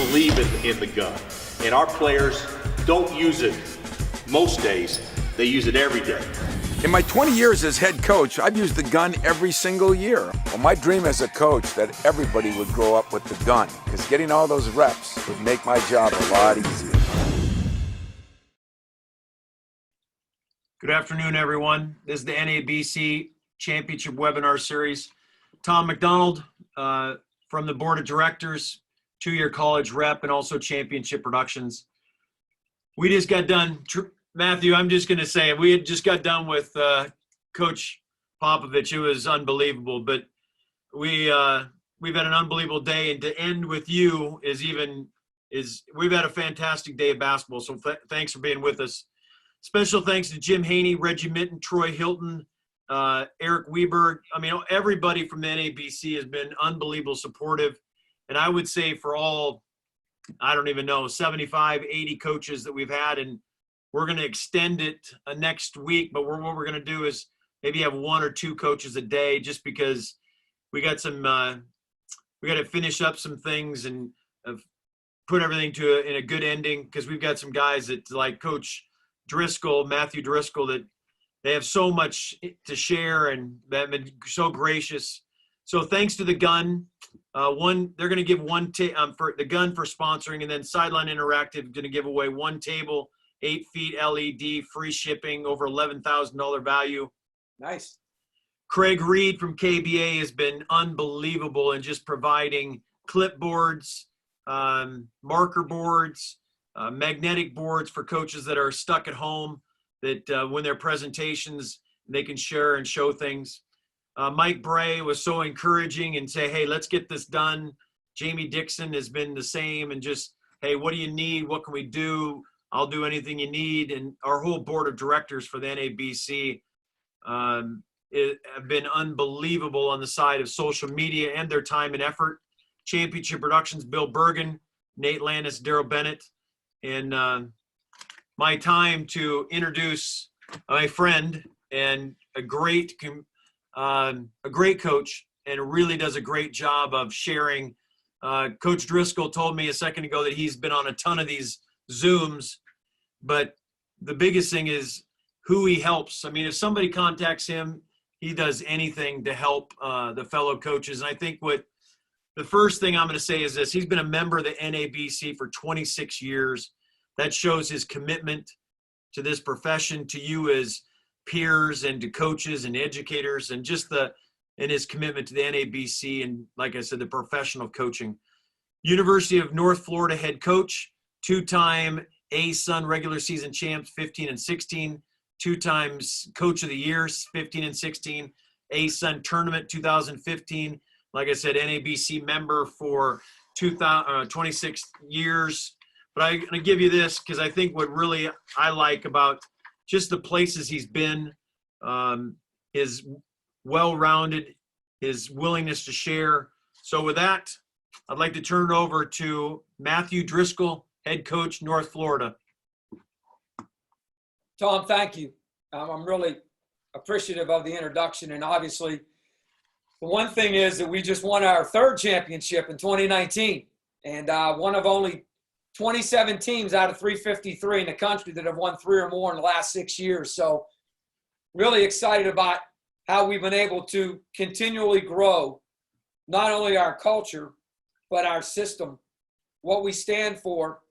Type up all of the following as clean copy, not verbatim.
believe in the gun. And our players don't use it most days. They use it every day. In my 20 years as head coach, I've used the gun every single year. Well, my dream as a coach that everybody would grow up with the gun, because getting all those reps would make my job a lot easier. Good afternoon, everyone. This is the NABC Championship Webinar Series. Tom McDonald from the Board of Directors, two-year college rep, and also Championship Productions. We just got done, Matthew, I'm just going to say, we had just got done with Coach Popovich. It was unbelievable, but we've had an unbelievable day, and to end with you we've had a fantastic day of basketball, so thanks for being with us. Special thanks to Jim Haney, Reggie Minton, Troy Hilton, Eric Weberg. I mean, everybody from the NABC has been unbelievable supportive. And I would say for all, I don't even know, 75, 80 coaches that we've had, and we're going to extend it next week. But what we're going to do is maybe have one or two coaches a day, just because we got we got to finish up some things and put everything in a good ending, because we've got some guys that, like Coach Driscoll, Matthew Driscoll, that they have so much to share and they've been so gracious. So thanks to the gun. They're going to give for the gun for sponsoring, and then Sideline Interactive going to give away one table, 8 feet LED, free shipping, over $11,000 value. Nice. Craig Reed from KBA has been unbelievable in just providing clipboards, marker boards, magnetic boards for coaches that are stuck at home, that when their presentations, they can share and show things. Mike Bray was so encouraging and say, hey, let's get this done. Jamie Dixon has been the same, and just, hey, what do you need? What can we do? I'll do anything you need. And our whole board of directors for the NABC have been unbelievable on the side of social media and their time and effort. Championship Productions, Bill Bergen, Nate Landis, Daryl Bennett. And my time to introduce my friend and a great coach, and really does a great job of sharing. Coach Driscoll told me a second ago that he's been on a ton of these Zooms, but the biggest thing is who he helps. I mean, if somebody contacts him, he does anything to help the fellow coaches. And I think the first thing I'm going to say is this: he's been a member of the NABC for 26 years. That shows his commitment to this profession, to you as peers, and to coaches and educators, and just his commitment to the NABC, and like I said, the professional coaching. University of North Florida head coach, two-time ASUN regular season champs, 15 and 16, two times coach of the year, 15 and 16, ASUN tournament 2015. Like I said, NABC member for 26 years. But I'm going to give you this, because I think what really I like about just the places he's been, his well-rounded, his willingness to share. So with that, I'd like to turn it over to Matthew Driscoll, head coach, North Florida. Tom, thank you. I'm really appreciative of the introduction. And obviously, the one thing is that we just won our third championship in 2019. And one of only 27 teams out of 353 in the country that have won 3 or more in the last 6 years. So really excited about how we've been able to continually grow not only our culture, but our system, what we stand for,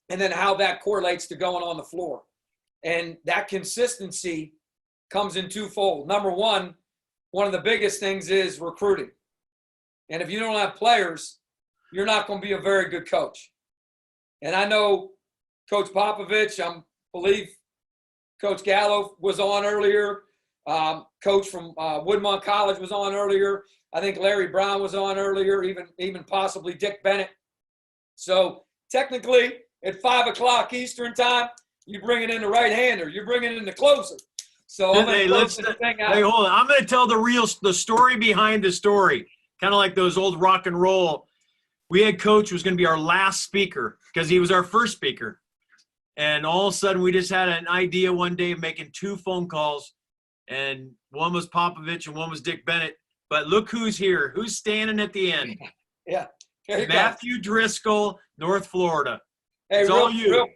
and then how that correlates to going on the floor. And that consistency comes in twofold. Number one of the biggest things is recruiting. And if you don't have players, you're not going to be a very good coach. And I know Coach Popovich, I believe Coach Gallo was on earlier. Coach from Woodmont College was on earlier. I think Larry Brown was on earlier, even possibly Dick Bennett. So technically, at 5 o'clock Eastern time, you bring it in the right-hander. You're bringing in the closer. So I'm going to close this thing out. Hey, hold on. I'm going to tell the story behind the story, kind of like those old rock and roll. We had Coach was going to be our last speaker because he was our first speaker. And all of a sudden, we just had an idea one day of making 2 phone calls. And one was Popovich and one was Dick Bennett. But look who's here. Who's standing at the end? Yeah. There you go. Matthew Driscoll, North Florida. Hey, It's all you.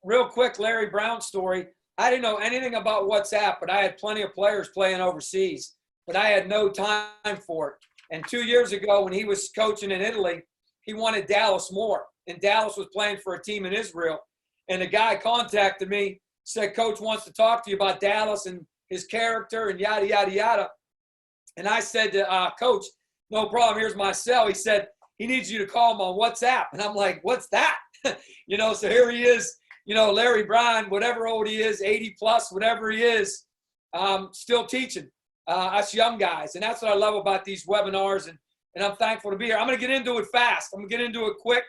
real quick, Larry Brown story. I didn't know anything about WhatsApp, but I had plenty of players playing overseas, but I had no time for it. And 2 years ago, when he was coaching in Italy, he wanted Dallas more. And Dallas was playing for a team in Israel. And the guy contacted me, said, Coach wants to talk to you about Dallas and his character and yada, yada, yada. And I said to Coach, no problem, here's my cell. He said, he needs you to call him on WhatsApp. And I'm like, what's that? So here he is, Larry Brown, whatever old he is, 80 plus, whatever he is, still teaching us young guys. And that's what I love about these webinars. And I'm thankful to be here. I'm going to get into it fast. I'm going to get into it quick.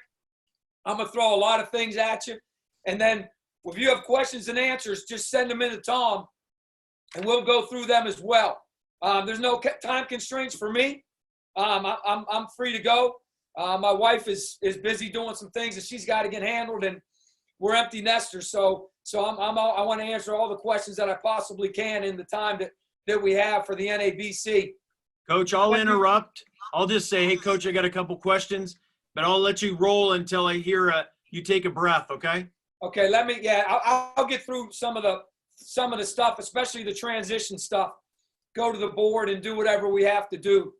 I'm going to throw a lot of things at you. And then if you have questions and answers, just send them in to Tom, and we'll go through them as well. There's no time constraints for me. I'm free to go. My wife is busy doing some things that she's got to get handled, and we're empty nesters. So I want to answer all the questions that I possibly can in the time that we have for the NABC. Coach, I'll interrupt. I'll just say, hey, Coach, I got a couple questions, but I'll let you roll until I hear you take a breath, okay? Okay, I'll get through some of the stuff, especially the transition stuff. Go to the board and do whatever we have to do.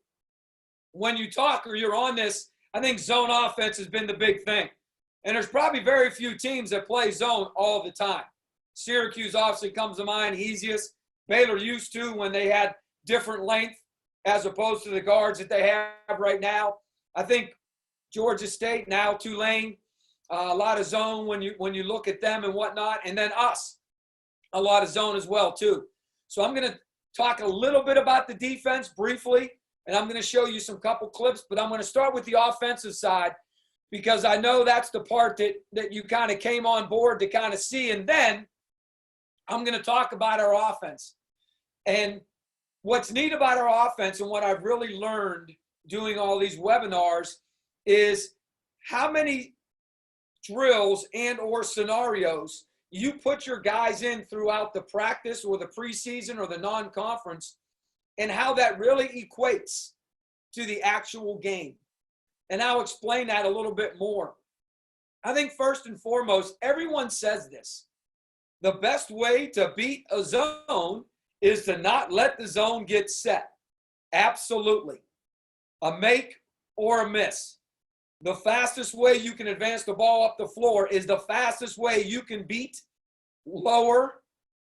When you talk or you're on this, I think zone offense has been the big thing. And there's probably very few teams that play zone all the time. Syracuse obviously comes to mind, easiest. Baylor used to when they had different length as opposed to the guards that they have right now. I think Georgia State, now Tulane, a lot of zone when you look at them and whatnot. And then us, a lot of zone as well too. So I'm going to talk a little bit about the defense briefly, and I'm going to show you some couple clips, but I'm going to start with the offensive side because I know that's the part that you kind of came on board to kind of see. And then I'm going to talk about our offense. And what's neat about our offense and what I've really learned doing all these webinars is how many drills and or scenarios you put your guys in throughout the practice or the preseason or the non-conference, and how that really equates to the actual game. And I'll explain that a little bit more. I think first and foremost, everyone says this. The best way to beat a zone is to not let the zone get set. Absolutely. A make or a miss. The fastest way you can advance the ball up the floor is the fastest way you can beat, lower,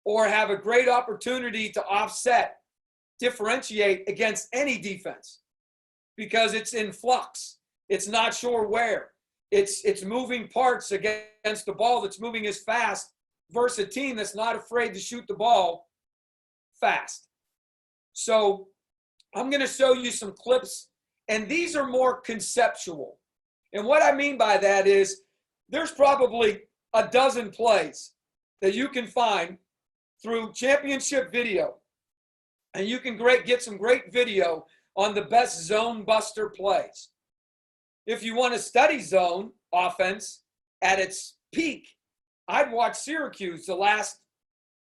or have a great opportunity to offset, differentiate against any defense because it's in flux. It's not sure where. It's moving parts against the ball that's moving as fast versus a team that's not afraid to shoot the ball fast. So I'm going to show you some clips, and these are more conceptual. And what I mean by that is there's probably a dozen plays that you can find through championship video, and you can get some great video on the best zone buster plays. If you want to study zone offense at its peak, I'd watch Syracuse the last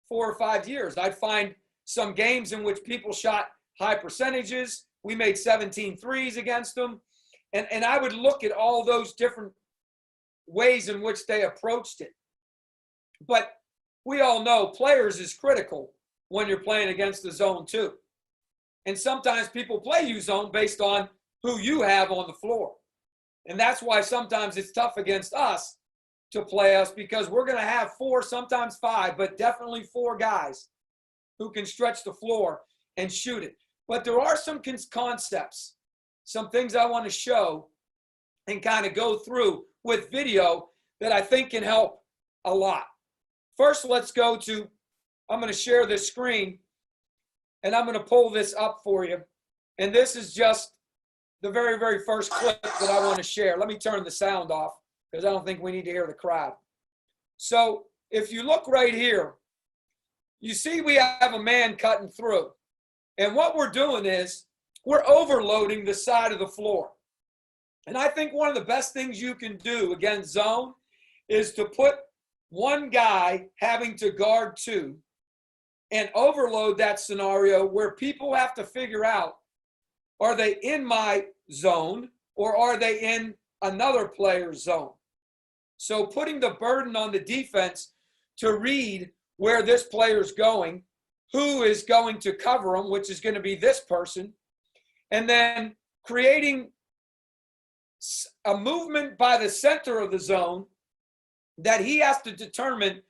4 or 5 years. I'd find some games in which people shot high percentages. We made 17 threes against them. And I would look at all those different ways in which they approached it. But we all know players is critical when you're playing against the zone too. And sometimes people play you zone based on who you have on the floor. And that's why sometimes it's tough against us to play us because we're going to have 4, sometimes 5, but definitely 4 guys who can stretch the floor and shoot it. But there are some concepts, some things I want to show and kind of go through with video that I think can help a lot. First, let's go to, I'm going to share this screen and I'm going to pull this up for you. And this is just the very, very first clip that I want to share. Let me turn the sound off because I don't think we need to hear the crowd. So if you look right here, you see we have a man cutting through. And what we're doing is we're overloading the side of the floor. And I think one of the best things you can do against zone is to put one guy having to guard 2 and overload that scenario where people have to figure out, are they in my zone or are they in another player's zone. So putting the burden on the defense to read where this player's going, who is going to cover him, which is going to be this person, and then creating a movement by the center of the zone that he has to determine,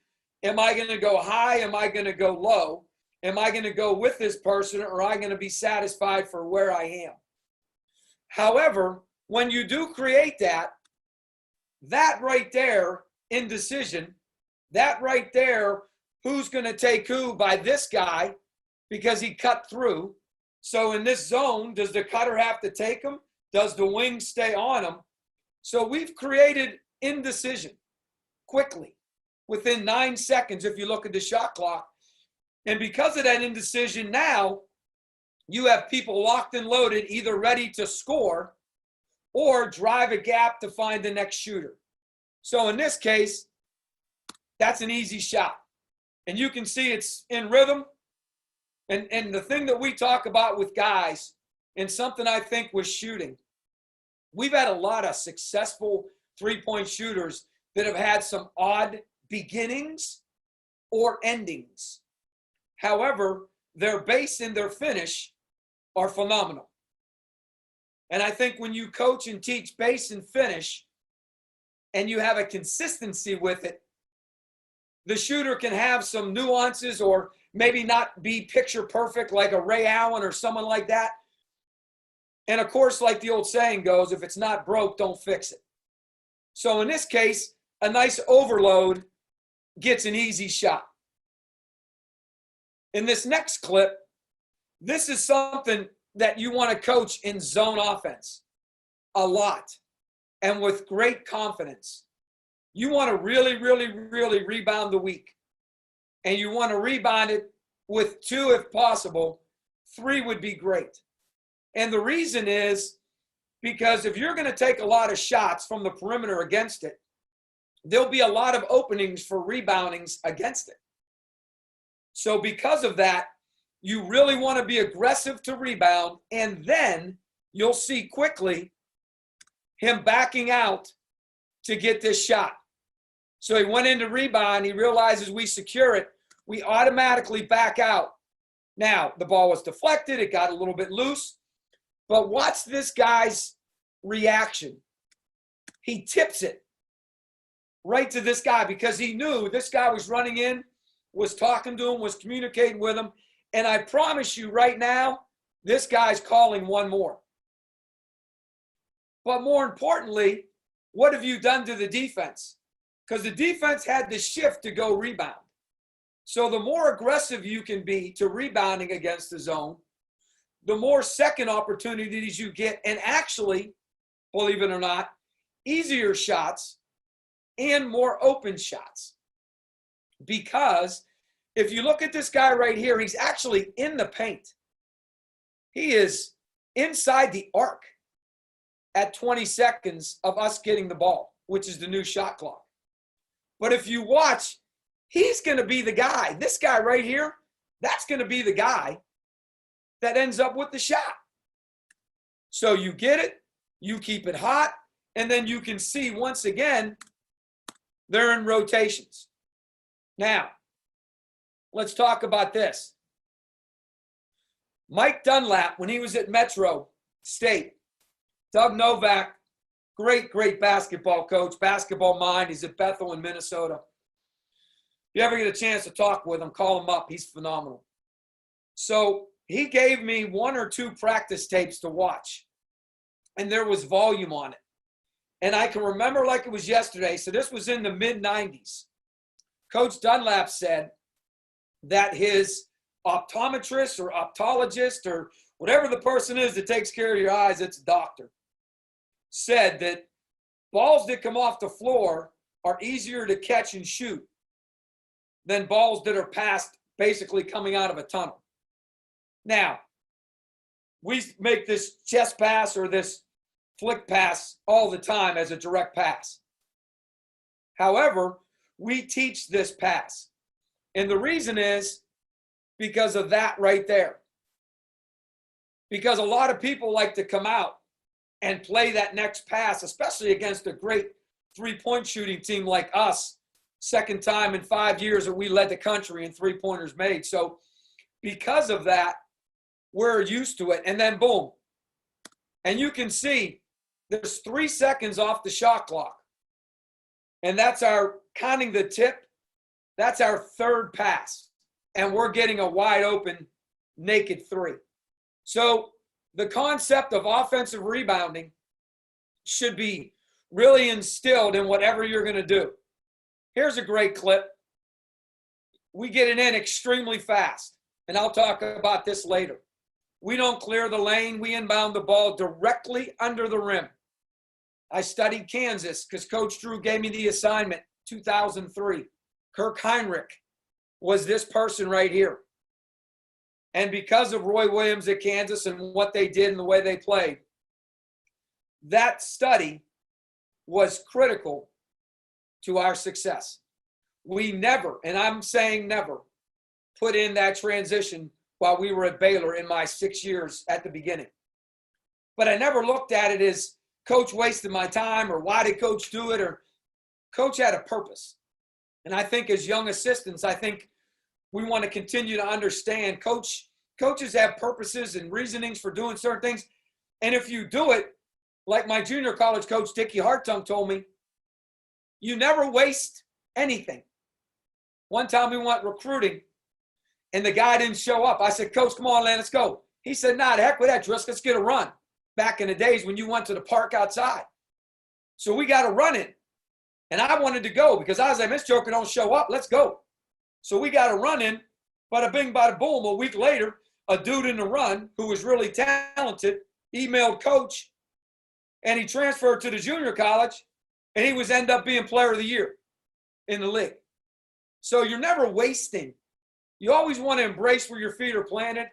am I going to go high? Am I going to go low? Am I going to go with this person, or am I going to be satisfied for where I am? However, when you do create that right there, indecision, that right there, who's going to take who by this guy because he cut through. So in this zone, does the cutter have to take him? Does the wing stay on him? So we've created indecision quickly within 9 seconds if you look at the shot clock. And because of that indecision now, you have people locked and loaded, either ready to score or drive a gap to find the next shooter. So in this case, that's an easy shot. And you can see it's in rhythm. And the thing that we talk about with guys, and something I think with shooting, we've had a lot of successful three-point shooters that have had some odd beginnings or endings. However, their base and their finish are phenomenal. And I think when you coach and teach base and finish, and you have a consistency with it, the shooter can have some nuances or maybe not be picture perfect like a Ray Allen or someone like that. And of course, like the old saying goes, if it's not broke, don't fix it. So in this case, a nice overload gets an easy shot. In this next clip, this is something that you want to coach in zone offense a lot and with great confidence. You want to really, really, really rebound the weak. And you want to rebound it with 2 if possible. 3 would be great. And the reason is because if you're going to take a lot of shots from the perimeter against it, there'll be a lot of openings for reboundings against it. So because of that, you really want to be aggressive to rebound, and then you'll see quickly him backing out to get this shot. So he went into rebound. He realizes we secure it. We automatically back out. Now, the ball was deflected. It got a little bit loose. But watch this guy's reaction. He tips it right to this guy because he knew this guy was running in, was talking to him, was communicating with him. And I promise you right now, this guy's calling one more. But more importantly, what have you done to the defense? Because the defense had to shift to go rebound. So the more aggressive you can be to rebounding against the zone, the more second opportunities you get, and actually, believe it or not, easier shots and more open shots. Because if you look at this guy right here, he's actually in the paint. He is inside the arc at 20 seconds of us getting the ball, which is the new shot clock. But if you watch, he's going to be the guy. This guy right here, that's going to be the guy that ends up with the shot. So you get it, you keep it hot, and then you can see once again, they're in rotations. Now, let's talk about this. Mike Dunlap, when he was at Metro State, Doug Novak, great, great basketball coach, basketball mind. He's at Bethel in Minnesota. If you ever get a chance to talk with him, call him up. He's phenomenal. So he gave me 1 or 2 practice tapes to watch, and there was volume on it. And I can remember like it was yesterday. So this was in the mid-90s. Coach Dunlap said that his optometrist or optologist or whatever the person is that takes care of your eyes, it's a doctor, said that balls that come off the floor are easier to catch and shoot than balls that are passed basically coming out of a tunnel. Now, we make this chest pass or this flick pass all the time as a direct pass. However, we teach this pass. And the reason is because of that right there. Because a lot of people like to come out and play that next pass, especially against a great three-point shooting team like us. Second time in 5 years that we led the country in three-pointers made. So because of that, we're used to it. And then boom. And you can see there's 3 seconds off the shot clock. And that's our, counting the tip, that's our third pass. And we're getting a wide open, naked three. So the concept of offensive rebounding should be really instilled in whatever you're going to do. Here's a great clip. We get it in extremely fast. And I'll talk about this later. We don't clear the lane. We inbound the ball directly under the rim. I studied Kansas because Coach Drew gave me the assignment, 2003. Kirk Heinrich was this person right here. And because of Roy Williams at Kansas and what they did and the way they played, that study was critical to our success. We never, and I'm saying never, put in that transition while we were at Baylor in my 6 years at the beginning. But I never looked at it as Coach wasted my time or why did Coach do it, or Coach had a purpose. And I think as young assistants, I think we want to continue to understand coaches have purposes and reasonings for doing certain things. And if you do it, like my junior college coach, Dickie Hartung, told me, you never waste anything. One time we went recruiting, and the guy didn't show up. I said, Coach, come on, man, let's go. He said, nah, the heck with that, Driscoll. Let's get a run. Back in the days when you went to the park outside. So we got a run in. And I wanted to go because I was like, Miss Joker don't show up. Let's go. So we got a run in. Bada bing, bada boom. A week later, a dude in the run who was really talented emailed Coach, and he transferred to the junior college, and he was end up being player of the year in the league. So you're never wasting. You always want to embrace where your feet are planted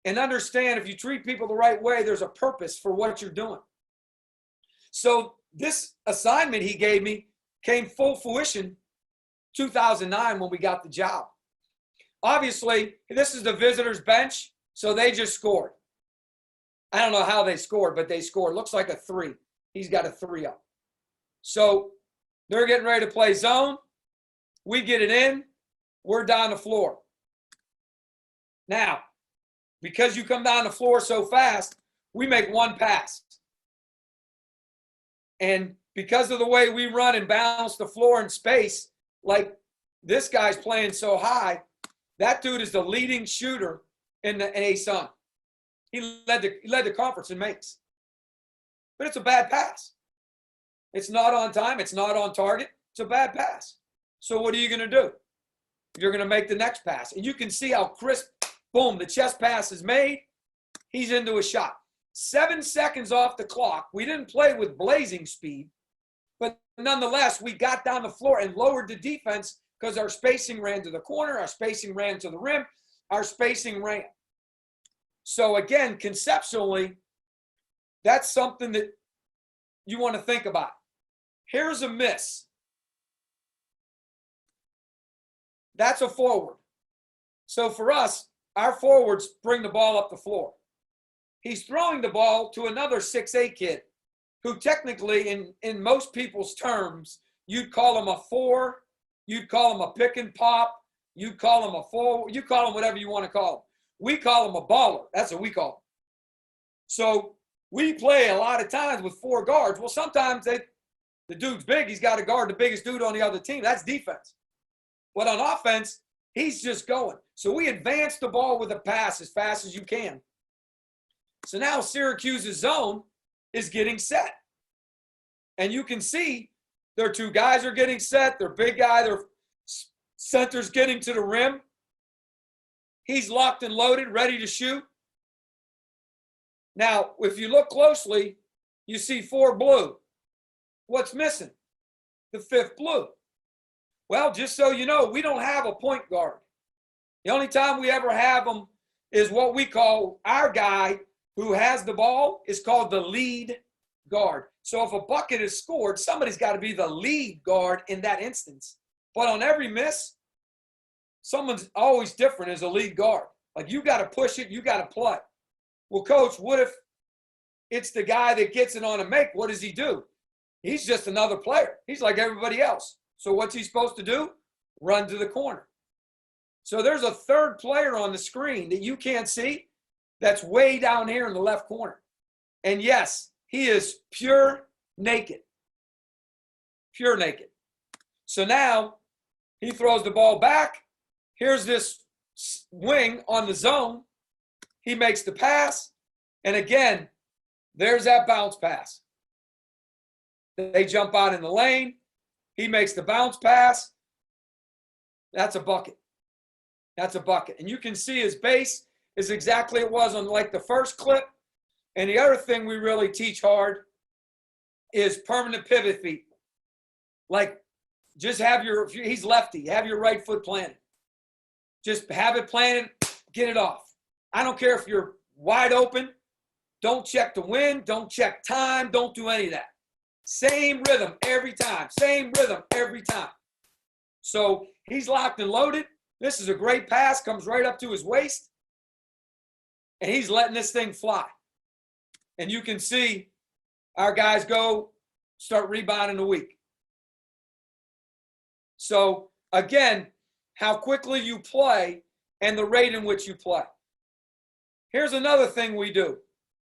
and understand if you treat people the right way, there's a purpose for what you're doing. So this assignment he gave me came full fruition 2009 when we got the job. Obviously, this is the visitors' bench, so they just scored. I don't know how they scored, but they scored. Looks like a 3. He's got a 3 up. So they're getting ready to play zone. We get it in. We're down the floor. Now, because you come down the floor so fast, we make one pass. And because of the way we run and balance the floor in space, like this guy's playing so high, that dude is the leading shooter in the ASUN. He led the conference in makes. But it's a bad pass. It's not on time. It's not on target. It's a bad pass. So what are you going to do? You're going to make the next pass. And you can see how crisp, boom, the chest pass is made. He's into a shot. 7 seconds off the clock. We didn't play with blazing speed. But nonetheless, we got down the floor and lowered the defense because our spacing ran to the corner. Our spacing ran to the rim. Our spacing ran. So again, conceptually, that's something that you want to think about. Here's a miss. That's a forward. So for us, our forwards bring the ball up the floor. He's throwing the ball to another 6'8" kid who technically, in most people's terms, you'd call him a 4, you'd call him a pick and pop, you'd call him a forward, you call him whatever you want to call him. We call him a baller. That's what we call him. So we play a lot of times with 4 guards. Well, sometimes the dude's big. He's got to guard the biggest dude on the other team. That's defense. But on offense, he's just going. So we advance the ball with a pass as fast as you can. So now Syracuse's zone is getting set. And you can see their 2 guys are getting set. Their big guy, their center's getting to the rim. He's locked and loaded, ready to shoot. Now, if you look closely, you see 4 blue. What's missing? The 5th blue. Well, just so you know, we don't have a point guard. The only time we ever have them is what we call our guy who has the ball is called the lead guard. So if a bucket is scored, somebody's got to be the lead guard in that instance. But on every miss, someone's always different as a lead guard. Like you got to push it, you got to play. Well, coach, what if it's the guy that gets it on a make. What does he do? He's just another player. He's like everybody else. So what's he supposed to do? Run to the corner. So there's a third player on the screen that you can't see that's way down here in the left corner. And yes, he is pure naked. Pure naked. So now he throws the ball back. Here's this wing on the zone. He makes the pass. And again, there's that bounce pass. They jump out in the lane. He makes the bounce pass. That's a bucket. That's a bucket. And you can see his base is exactly it was on like the first clip. And the other thing we really teach hard is permanent pivot feet. Like just have he's lefty, have your right foot planted. Just have it planted, get it off. I don't care if you're wide open. Don't check the wind. Don't check time. Don't do any of that. Same rhythm every time. Same rhythm every time. So he's locked and loaded. This is a great pass. Comes right up to his waist. And he's letting this thing fly. And you can see our guys start rebounding a week. So again, how quickly you play and the rate in which you play. Here's another thing we do.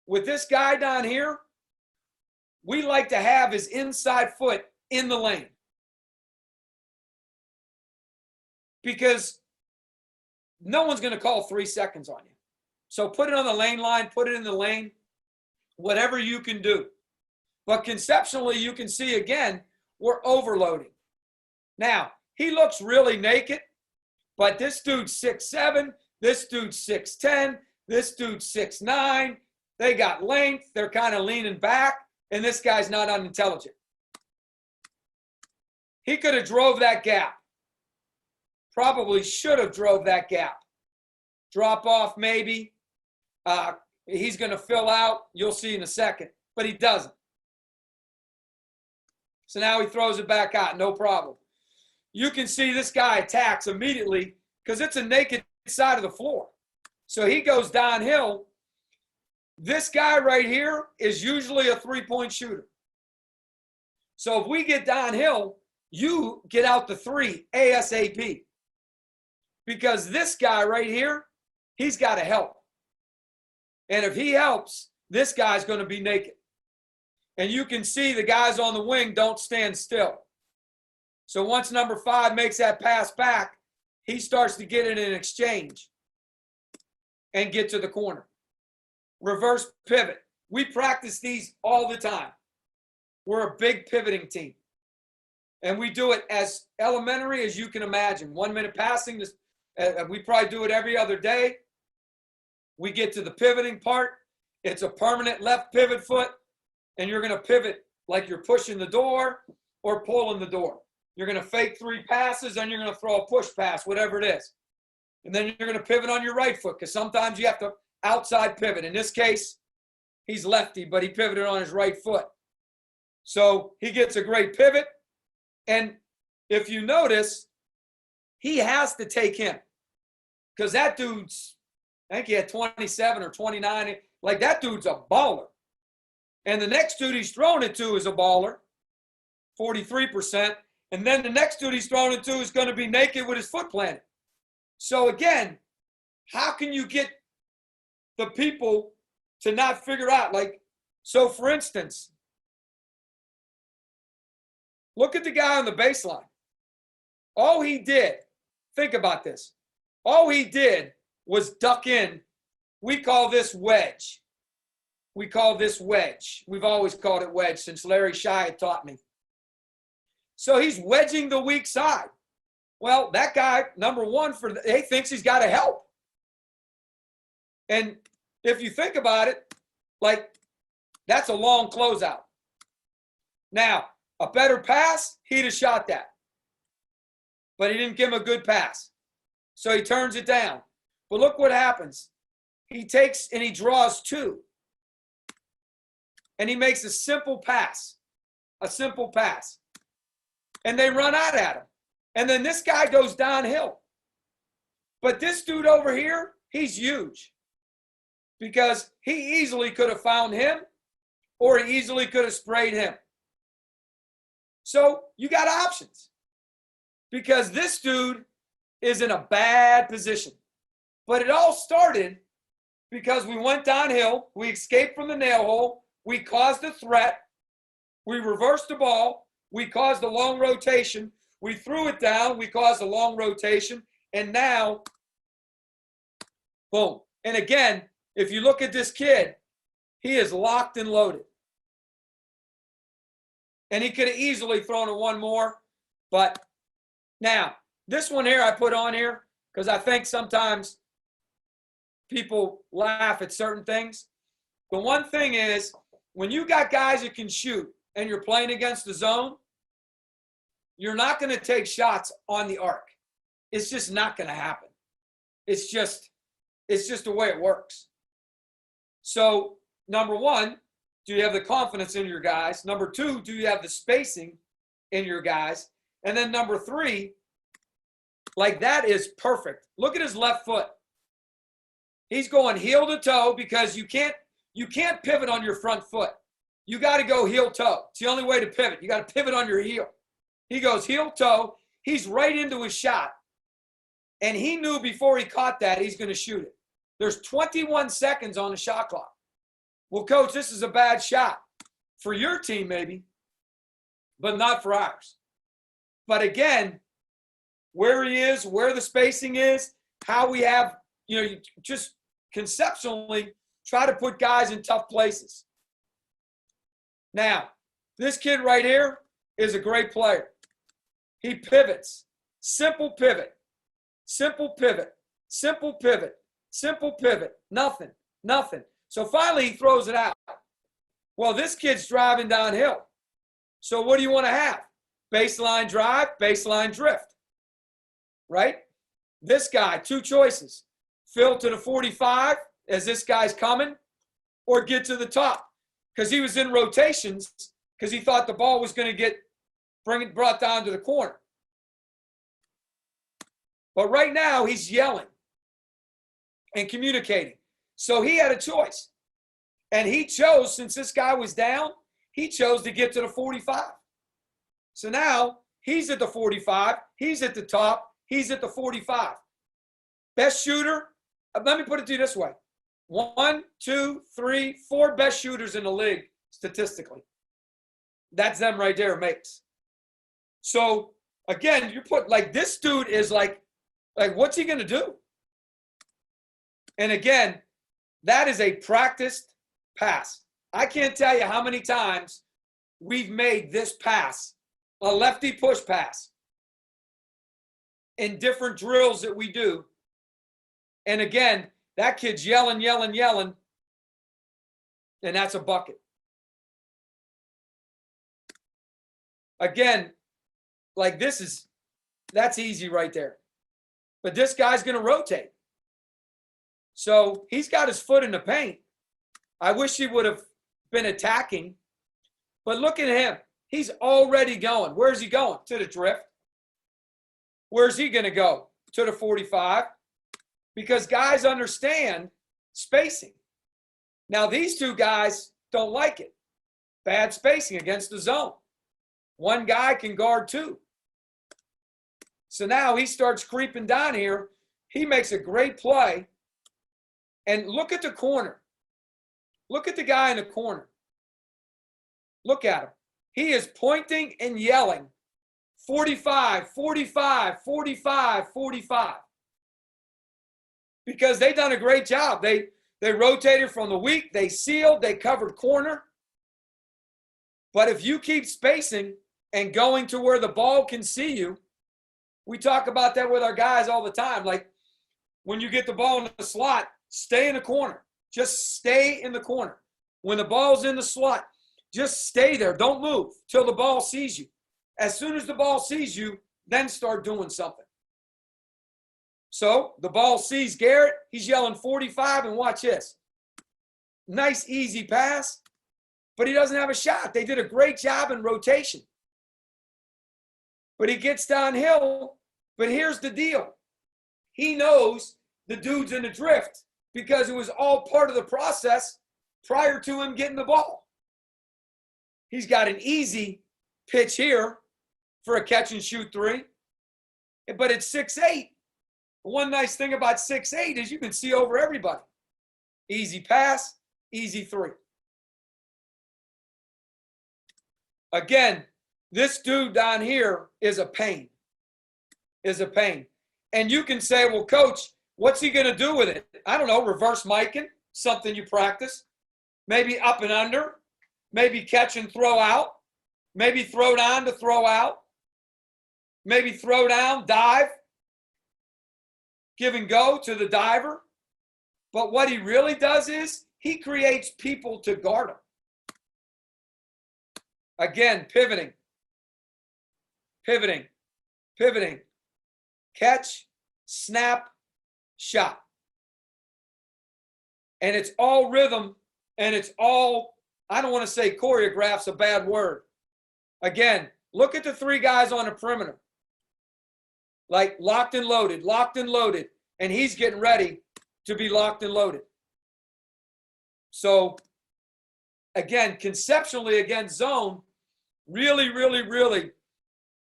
With this guy down here, we like to have his inside foot in the lane. Because no one's going to call 3 seconds on you. So put it on the lane line, put it in the lane, whatever you can do. But conceptually, you can see again, we're overloading. Now, he looks really naked, but this dude's 6'7", this dude's 6'10", this dude's 6'9". They got length, they're kind of leaning back, and this guy's not unintelligent. He could have drove that gap. Probably should have drove that gap. Drop off maybe. He's going to fill out. You'll see in a second. But he doesn't. So now he throws it back out. No problem. You can see this guy attacks immediately because it's a naked side of the floor. So he goes downhill. This guy right here is usually a three-point shooter. So if we get downhill, you get out the three ASAP. Because this guy right here, he's got to help. And if he helps, this guy's going to be naked. And you can see the guys on the wing don't stand still. So once number 5 makes that pass back, he starts to get it in exchange and get to the corner. Reverse pivot. We practice these all the time. We're a big pivoting team. And we do it as elementary as you can imagine. 1 minute passing, we probably do it every other day. We get to the pivoting part. It's a permanent left pivot foot, and you're going to pivot like you're pushing the door or pulling the door. You're going to fake 3 passes, and you're going to throw a push pass, whatever it is. And then you're going to pivot on your right foot because sometimes you have to outside pivot. In this case, he's lefty, but he pivoted on his right foot. So he gets a great pivot. And if you notice, he has to take him because that dude's, I think he had 27 or 29. Like that dude's a baller. And the next dude he's thrown it to is a baller, 43%. And then the next dude he's thrown it to is going to be naked with his foot planted. So again, how can you get the people to not figure out? Like, so for instance, look at the guy on the baseline. All he did, think about this. All he did was duck in. We call this wedge. We call this wedge. We've always called it wedge since Larry Shia taught me. So he's wedging the weak side. Well, that guy, number one, he thinks he's got to help. And if you think about it, like, that's a long closeout. Now, a better pass, he'd have shot that. But he didn't give him a good pass. So he turns it down. But look what happens. He takes and he draws 2. And he makes a simple pass. A simple pass. And they run out at him. And then this guy goes downhill. But this dude over here, he's huge. Because he easily could have found him or he easily could have sprayed him. So you got options because this dude is in a bad position. But it all started because we went downhill, we escaped from the nail hole, we caused a threat, we reversed the ball, we caused a long rotation, we threw it down, we caused a long rotation, and now, boom. And again, if you look at this kid, he is locked and loaded. And he could have easily thrown it one more. But now, this one here I put on here because I think sometimes people laugh at certain things. The one thing is, when you got guys that can shoot and you're playing against the zone, you're not going to take shots on the arc. It's just not going to happen. It's just the way it works. So, number one, do you have the confidence in your guys? Number two, do you have the spacing in your guys? And then number three, like that is perfect. Look at his left foot. He's going heel to toe because you can't pivot on your front foot. You got to go heel toe. It's the only way to pivot. You got to pivot on your heel. He goes heel toe. He's right into his shot. And he knew before he caught that he's going to shoot it. There's 21 seconds on the shot clock. Well, coach, this is a bad shot. For your team, maybe, but not for ours. But again, where he is, where the spacing is, how we have, you just conceptually try to put guys in tough places. Now, this kid right here is a great player. He pivots. Simple pivot. Simple pivot. Simple pivot. Simple pivot. Nothing. Nothing. So finally, he throws it out. Well, this kid's driving downhill. So what do you want to have? Baseline drive, baseline drift. Right? This guy, two choices. Fill to the 45 as this guy's coming, or get to the top. Because he was in rotations because he thought the ball was going to brought down to the corner. But right now, he's yelling and communicating. So he had a choice. And he chose, since this guy was down, he chose to get to the 45. So now he's at the 45. He's at the top. He's at the 45. Best shooter, let me put it to you this way. 1, 2, 3, 4 best shooters in the league statistically. That's them right there, makes. So, again, you put, like, this dude is like what's he going to do? And again, that is a practiced pass. I can't tell you how many times we've made this pass, a lefty push pass, in different drills that we do. And again, that kid's yelling, yelling, yelling, and that's a bucket. Again, like that's easy right there. But this guy's going to rotate. So he's got his foot in the paint. I wish he would have been attacking. But look at him. He's already going. Where's he going? To the drift. Where's he going to go? To the 45. Because guys understand spacing. Now, these two guys don't like it. Bad spacing against the zone. One guy can guard two. So now he starts creeping down here. He makes a great play. And look at the corner. Look at the guy in the corner. Look at him. He is pointing and yelling, 45, 45, 45, 45. Because they've done a great job. They rotated from the weak. They sealed. They covered corner. But if you keep spacing and going to where the ball can see you, we talk about that with our guys all the time. Like, when you get the ball in the slot, stay in the corner. Just stay in the corner. When the ball's in the slot, just stay there. Don't move till the ball sees you. As soon as the ball sees you, then start doing something. So the ball sees Garrett. He's yelling 45, and watch this. Nice, easy pass, but he doesn't have a shot. They did a great job in rotation. But he gets downhill, but here's the deal. He knows the dude's in the drift because it was all part of the process prior to him getting the ball. He's got an easy pitch here for a catch and shoot three, but it's 6'8". One nice thing about 6'8" is you can see over everybody. Easy pass, easy three. Again, this dude down here is a pain. And you can say, well, coach, what's he going to do with it? I don't know, reverse miking, something you practice. Maybe up and under. Maybe catch and throw out. Maybe throw down to throw out. Maybe throw down, dive. Give and go to the diver. But what he really does is he creates people to guard him. Again, pivoting. Catch, snap, shot. And it's all rhythm, and it's all, I don't want to say choreograph's a bad word. Again, look at the three guys on the perimeter. Like locked and loaded, and he's getting ready to be locked and loaded. So, again, conceptually against zone, really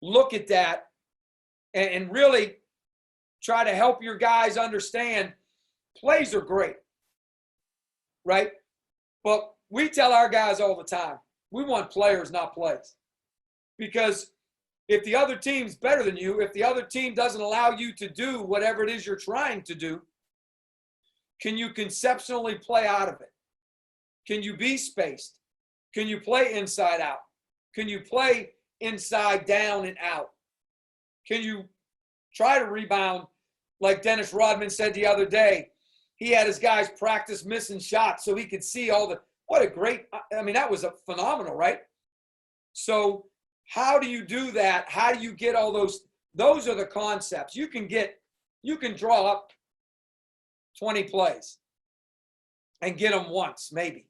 look at that and really try to help your guys understand plays are great, right? But we tell our guys all the time, we want players, not plays. Because if the other team's better than you, if the other team doesn't allow you to do whatever it is you're trying to do, can you conceptually play out of it? Can you be spaced? Can you play inside out? Can you play inside down and out? Can you try to rebound like Dennis Rodman said the other day? He had his guys practice missing shots so he could see all the – what a great – I mean, that was a phenomenal, right? So how do you do that? How do you get all those – those are the concepts. You can draw up 20 plays and get them once maybe.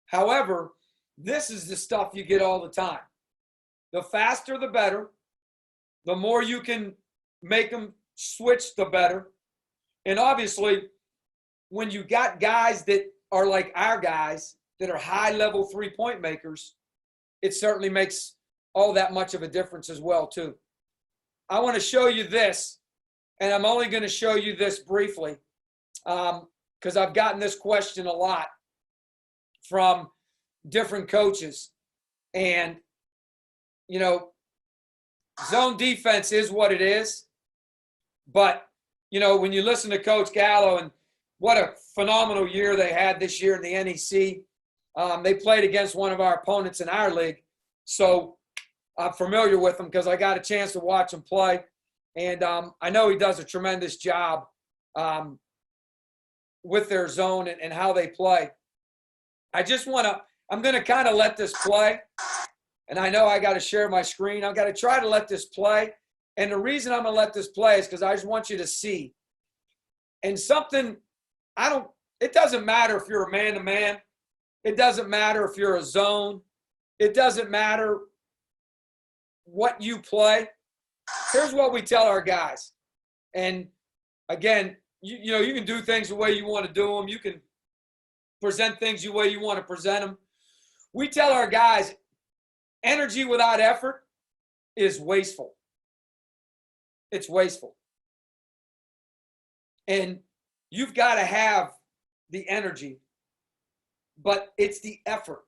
However, this is the stuff you get all the time. The faster, the better. The more you can make them switch, the better. And obviously, when you got guys that are like our guys that are high-level three-point makers, it certainly makes all that much of a difference as well, too. I want to show you this, and I'm only going to show you this briefly because I've gotten this question a lot from different coaches. And, you know, zone defense is what it is. But, you know, when you listen to Coach Gallo and what a phenomenal year they had this year in the NEC, they played against one of our opponents in our league. So I'm familiar with him because I got a chance to watch him play. And I know he does a tremendous job with their zone and how they play. I just want to – I'm going to kind of let this play. And I know I got to share my screen. I've got to try to let this play. And the reason I'm going to let this play is because I just want you to see. And something – it doesn't matter if you're a man-to-man. It doesn't matter if you're a zone. It doesn't matter what you play. Here's what we tell our guys. And, again, you know, you can do things the way you want to do them. You can present things the way you want to present them. We tell our guys, energy without effort is wasteful. It's wasteful. And you've got to have the energy, but it's the effort.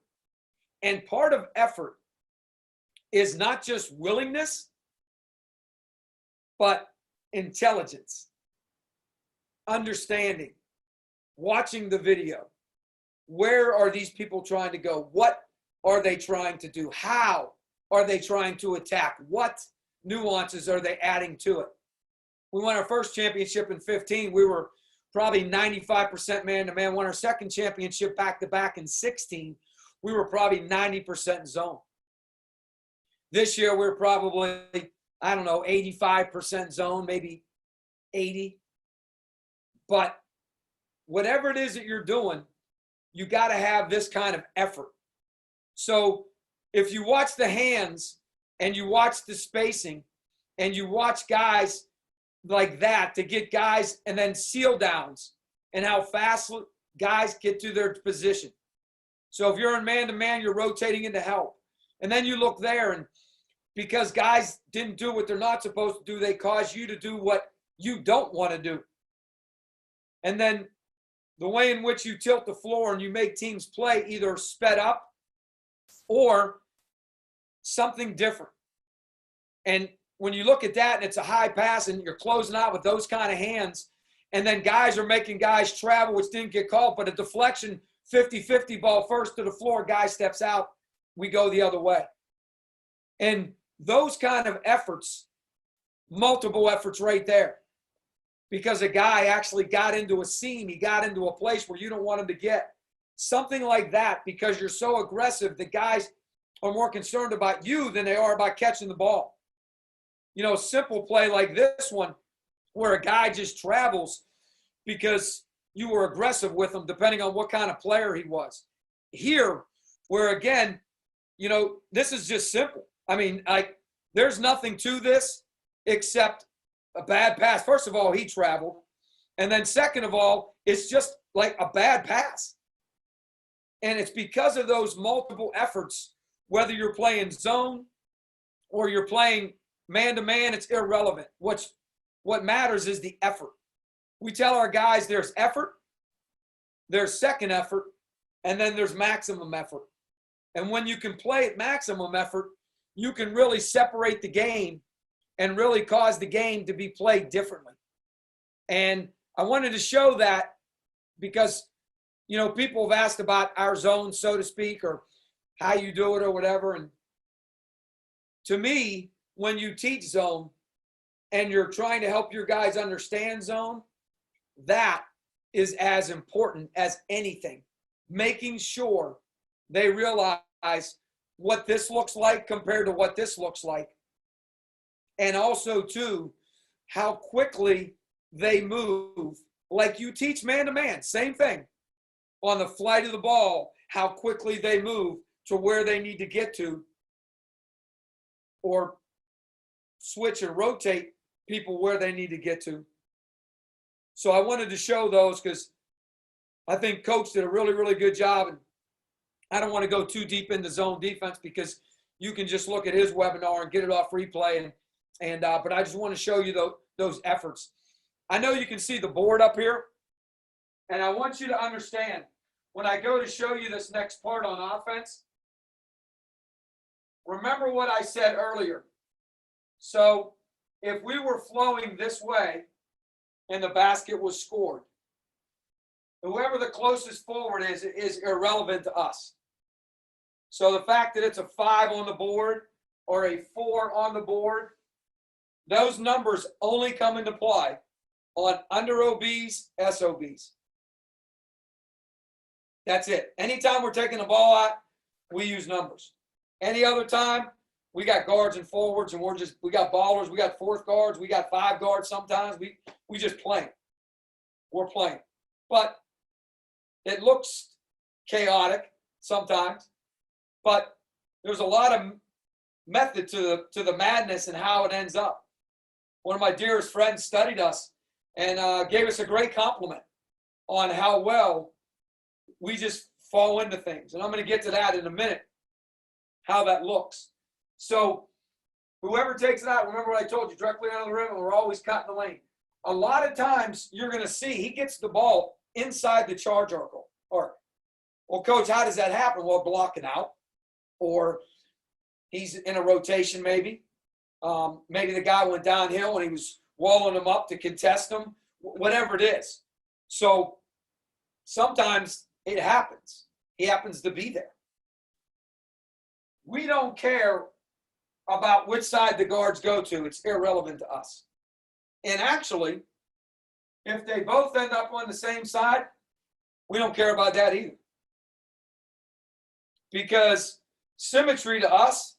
And part of effort is not just willingness, but intelligence, understanding, watching the video. Where are these people trying to go? What are they trying to do? How are they trying to attack? What nuances are they adding to it? We won our first championship in 15. We were probably 95% man-to-man. Won our second championship back-to-back in 16. We were probably 90% zone. This year, we're probably, 85% zone, maybe 80. But whatever it is that you're doing, you got to have this kind of effort. So if you watch the hands and you watch the spacing and you watch guys like that to get guys and then seal downs and how fast guys get to their position. So if you're in man-to-man, you're rotating into help. And then you look there, and because guys didn't do what they're not supposed to do, they cause you to do what you don't want to do. And then the way in which you tilt the floor and you make teams play either sped up or something different. And when you look at that and it's a high pass and you're closing out with those kind of hands, and then guys are making guys travel, which didn't get called, but a deflection, 50-50 ball first to the floor, guy steps out, we go the other way. And those kind of efforts, multiple efforts right there, because a guy actually got into a seam, he got into a place where you don't want him to get. Something like that, because you're so aggressive, the guys are more concerned about you than they are about catching the ball. You know, simple play like this one, where a guy just travels because you were aggressive with him, depending on what kind of player he was. Here, where again, you know, this is just simple. I mean, there's nothing to this except a bad pass. First of all, he traveled. And then second of all, it's just like a bad pass. And it's because of those multiple efforts, whether you're playing zone or you're playing man-to-man, it's irrelevant. What matters is the effort. We tell our guys there's effort, there's second effort, and then there's maximum effort. And when you can play at maximum effort, you can really separate the game and really cause the game to be played differently. And I wanted to show that because, you know, people have asked about our zone, so to speak, or how you do it or whatever. And to me, when you teach zone and you're trying to help your guys understand zone, that is as important as anything. Making sure they realize what this looks like compared to what this looks like. And also, too, how quickly they move. Like you teach man-to-man, same thing. On the flight of the ball, how quickly they move to where they need to get to, or switch and rotate people where they need to get to. So I wanted to show those because I think Coach did a really, really good job. And I don't want to go too deep into zone defense because you can just look at his webinar and get it off replay. But I just want to show you those efforts. I know you can see the board up here. And I want you to understand, when I go to show you this next part on offense, remember what I said earlier. So if we were flowing this way and the basket was scored, whoever the closest forward is irrelevant to us. So the fact that it's a 5 on the board or a 4 on the board, those numbers only come into play on under OBs, SOBs. That's it. Anytime we're taking the ball out, we use numbers. Any other time, we got guards and forwards, and we got ballers, we got fourth guards, we got 5 guards sometimes. We just playing. We're playing. But it looks chaotic sometimes, but there's a lot of method to the madness and how it ends up. One of my dearest friends studied us and gave us a great compliment on how well we just fall into things. And I'm going to get to that in a minute, how that looks. So whoever takes it out, remember what I told you, directly out of the rim, and we're always cutting the lane. A lot of times you're going to see he gets the ball inside the charge arc. Well, Coach, how does that happen? Well, blocking out, or he's in a rotation maybe. Maybe the guy went downhill and he was walling him up to contest him, whatever it is. So sometimes it happens. He happens to be there. We don't care about which side the guards go to. It's irrelevant to us. And actually, if they both end up on the same side, we don't care about that either. Because symmetry to us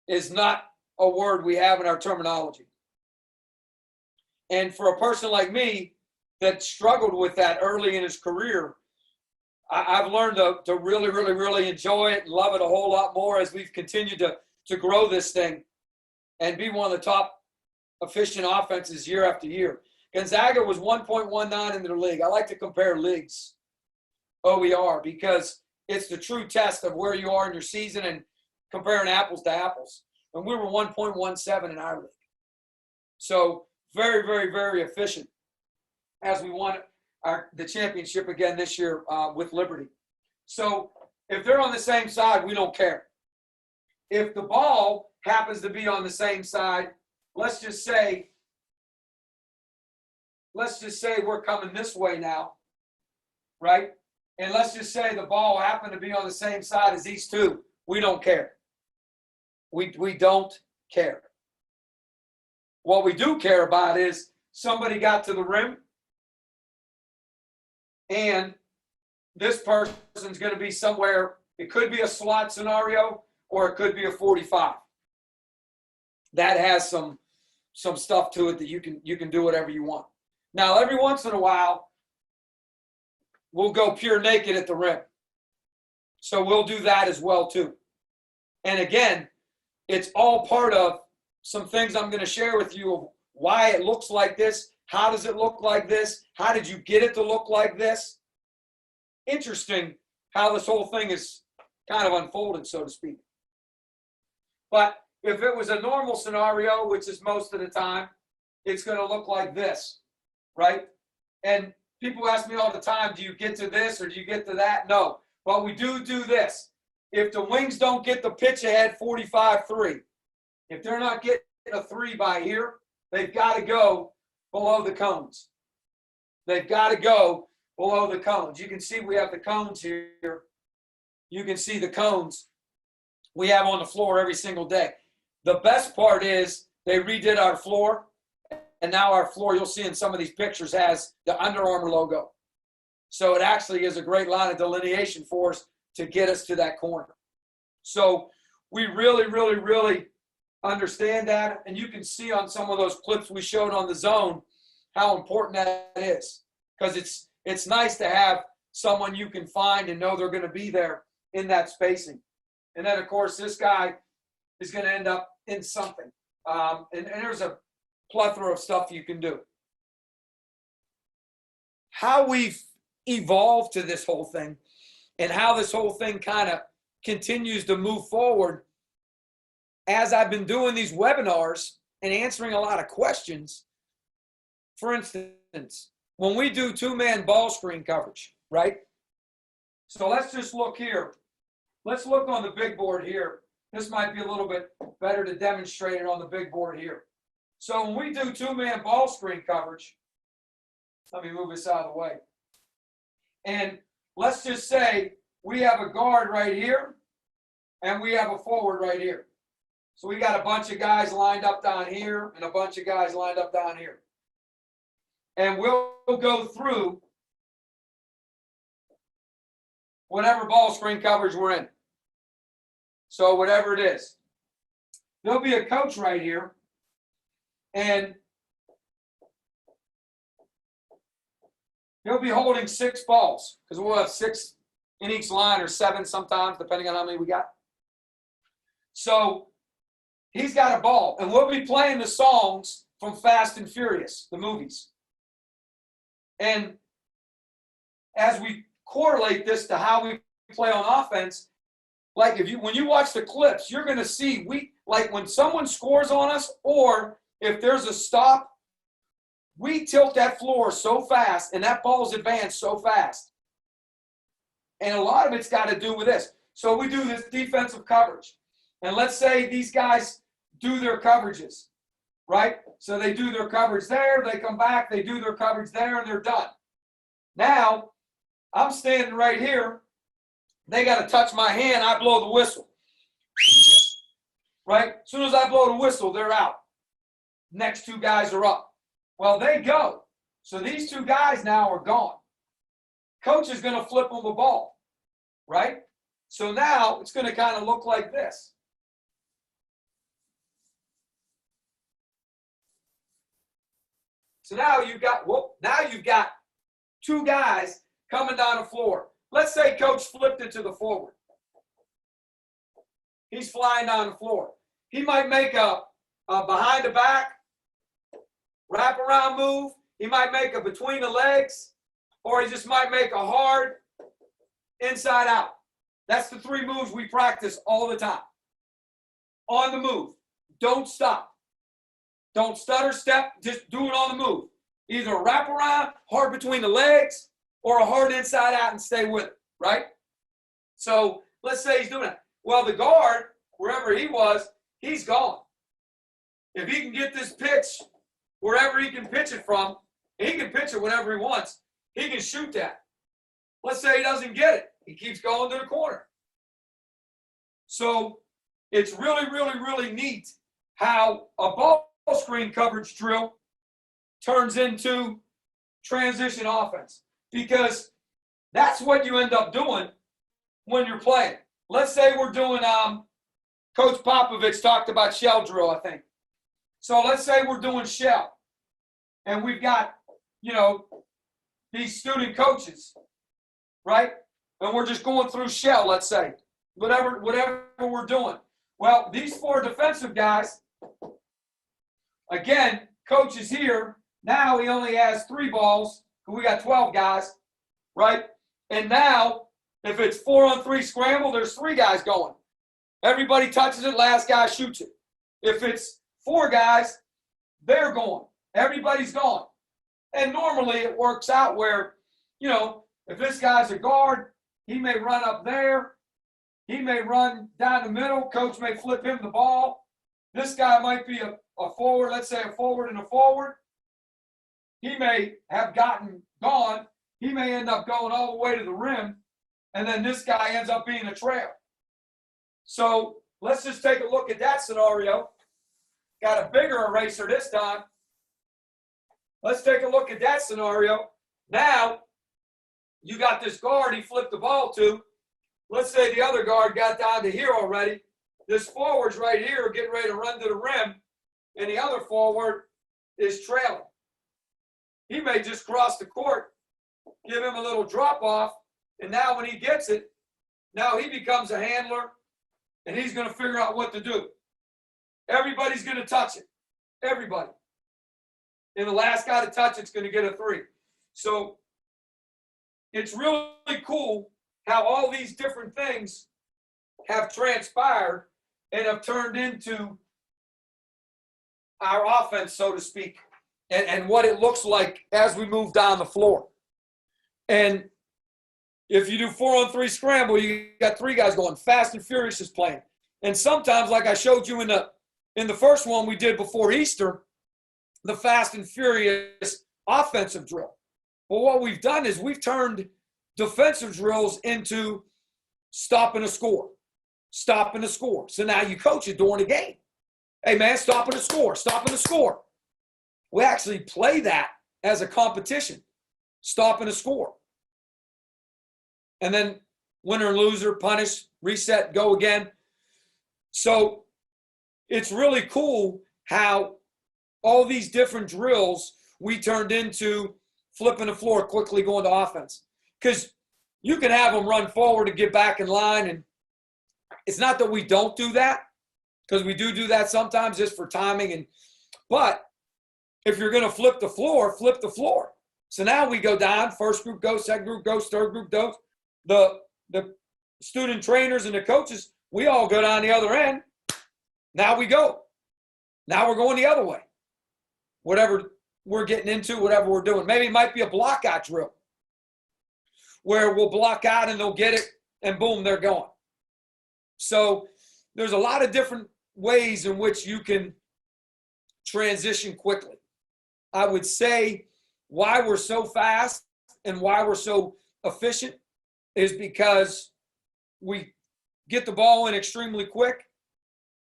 is not a word we have in our terminology. And for a person like me that struggled with that early in his career, I've learned to really, really, really enjoy it and love it a whole lot more as we've continued to grow this thing and be one of the top efficient offenses year after year. Gonzaga was 1.19 in their league. I like to compare leagues. OER because it's the true test of where you are in your season and comparing apples to apples. And we were 1.17 in our league. So very, very, very efficient as we won the championship again this year with Liberty. So if they're on the same side, we don't care. If the ball happens to be on the same side, let's just say we're coming this way now, right? And let's just say the ball happened to be on the same side as these two. We don't care. We don't care. What we do care about is somebody got to the rim and this person's going to be somewhere. It could be a slot scenario or it could be a 45. That has some stuff to it that you can do whatever you want. Now, every once in a while, we'll go pure naked at the rim. So we'll do that as well too. And again, it's all part of some things I'm going to share with you of why it looks like this. How does it look like this? How did you get it to look like this? Interesting how this whole thing is kind of unfolded, so to speak. But if it was a normal scenario, which is most of the time, it's going to look like this, right? And people ask me all the time, do you get to this or do you get to that? No, but we do this. If the wings don't get the pitch ahead 45-3, if they're not getting a 3 by here, they've got to go below the cones. They've got to go below the cones. You can see we have the cones here. You can see the cones we have on the floor every single day. The best part is they redid our floor, and now our floor, you'll see in some of these pictures, has the Under Armour logo. So it actually is a great line of delineation for us to get us to that corner. So we really, really, really understand that. And you can see on some of those clips we showed on the zone how important that is. Because it's nice to have someone you can find and know they're going to be there in that spacing. And then, of course, this guy is going to end up in something. And there's a plethora of stuff you can do. How we've evolved to this whole thing and how this whole thing kind of continues to move forward as I've been doing these webinars and answering a lot of questions. For instance, when we do two-man ball screen coverage, right? So let's just look here. Let's look on the big board here. This might be a little bit better to demonstrate it on the big board here. So when we do two-man ball screen coverage, let me move this out of the way. And let's just say we have a guard right here and we have a forward right here. So we got a bunch of guys lined up down here and a bunch of guys lined up down here. And we'll go through whatever ball screen coverage we're in. So whatever it is. There'll be a coach right here. And he'll be holding 6 balls because we'll have 6 in each line or 7 sometimes, depending on how many we got. So he's got a ball. And we'll be playing the songs from Fast and Furious, the movies. And as we correlate this to how we play on offense, like when you watch the clips, you're going to see like when someone scores on us or if there's a stop, we tilt that floor so fast and that ball's advanced so fast. And a lot of it's got to do with this. So we do this defensive coverage. And let's say these guys do their coverages, right? So they do their coverage there, they come back, they do their coverage there, and they're done. Now, I'm standing right here. They got to touch my hand. I blow the whistle. Right? As soon as I blow the whistle, they're out. Next 2 guys are up. Well, they go. So these 2 guys now are gone. Coach is going to flip them the ball. Right? So now it's going to kind of look like this. So now you've got 2 guys coming down the floor. Let's say coach flipped it to the forward. He's flying down the floor. He might make a behind the back, wrap around move. He might make a between the legs, or he just might make a hard inside out. That's the 3 moves we practice all the time. On the move. Don't stop. Don't stutter step. Just do it on the move. Either a wraparound, hard between the legs, or a hard inside out and stay with it, right? So let's say he's doing it. Well, the guard, wherever he was, he's gone. If he can get this pitch wherever he can pitch it from, he can pitch it whenever he wants. He can shoot that. Let's say he doesn't get it. He keeps going to the corner. So it's really, really, really neat how a ball screen coverage drill turns into transition offense, because that's what you end up doing when you're playing. Let's say we're doing, Coach Popovich talked about shell drill, I think. So let's say we're doing shell, and we've got, these student coaches, right? And we're just going through shell, let's say, whatever we're doing. Well, these 4 defensive guys, again, coach is here. Now he only has 3 balls. We got 12 guys, right? And now, if it's 4-on-3 scramble, there's 3 guys going. Everybody touches it, last guy shoots it. If it's 4 guys, they're going. Everybody's gone. And normally it works out where, if this guy's a guard, he may run up there. He may run down the middle. Coach may flip him the ball. This guy might be a forward, let's say a forward and a forward. He may have gone. He may end up going all the way to the rim, and then this guy ends up being a trail. So let's just take a look at that scenario. Got a bigger eraser this time. Let's take a look at that scenario. Now, you got this guard he flipped the ball to. Let's say the other guard got down to here already. This forward's right here getting ready to run to the rim, and the other forward is trailing. He may just cross the court, give him a little drop off, and now when he gets it, now he becomes a handler, and he's going to figure out what to do. Everybody's going to touch it. Everybody. And the last guy to touch it's going to get a 3. So it's really cool how all these different things have transpired and have turned into our offense, so to speak, and what it looks like as we move down the floor. And if you do 4-on-3 scramble, you got 3 guys going. Fast and Furious is playing. And sometimes, like I showed you in the first one we did before Easter, the Fast and Furious offensive drill. Well, what we've done is we've turned defensive drills into stopping a score. Stopping a score. So now you coach it during the game. Hey, man, stopping a score. Stopping a score. We actually play that as a competition. Stopping a score. And then winner, loser, punish, reset, go again. So it's really cool how all these different drills we turned into flipping the floor, quickly going to offense. Because you can have them run forward and get back in line. And it's not that we don't do that, because we do that sometimes just for timing. But if you're going to flip the floor, flip the floor. So now we go down. First group goes, second group goes, third group goes. The student trainers and the coaches, we all go down the other end. Now we go. Now we're going the other way. Whatever we're getting into, whatever we're doing. Maybe it might be a block out drill where we'll block out and they'll get it and boom, they're going. So there's a lot of different ways in which you can transition quickly. I would say why we're so fast and why we're so efficient is because we get the ball in extremely quick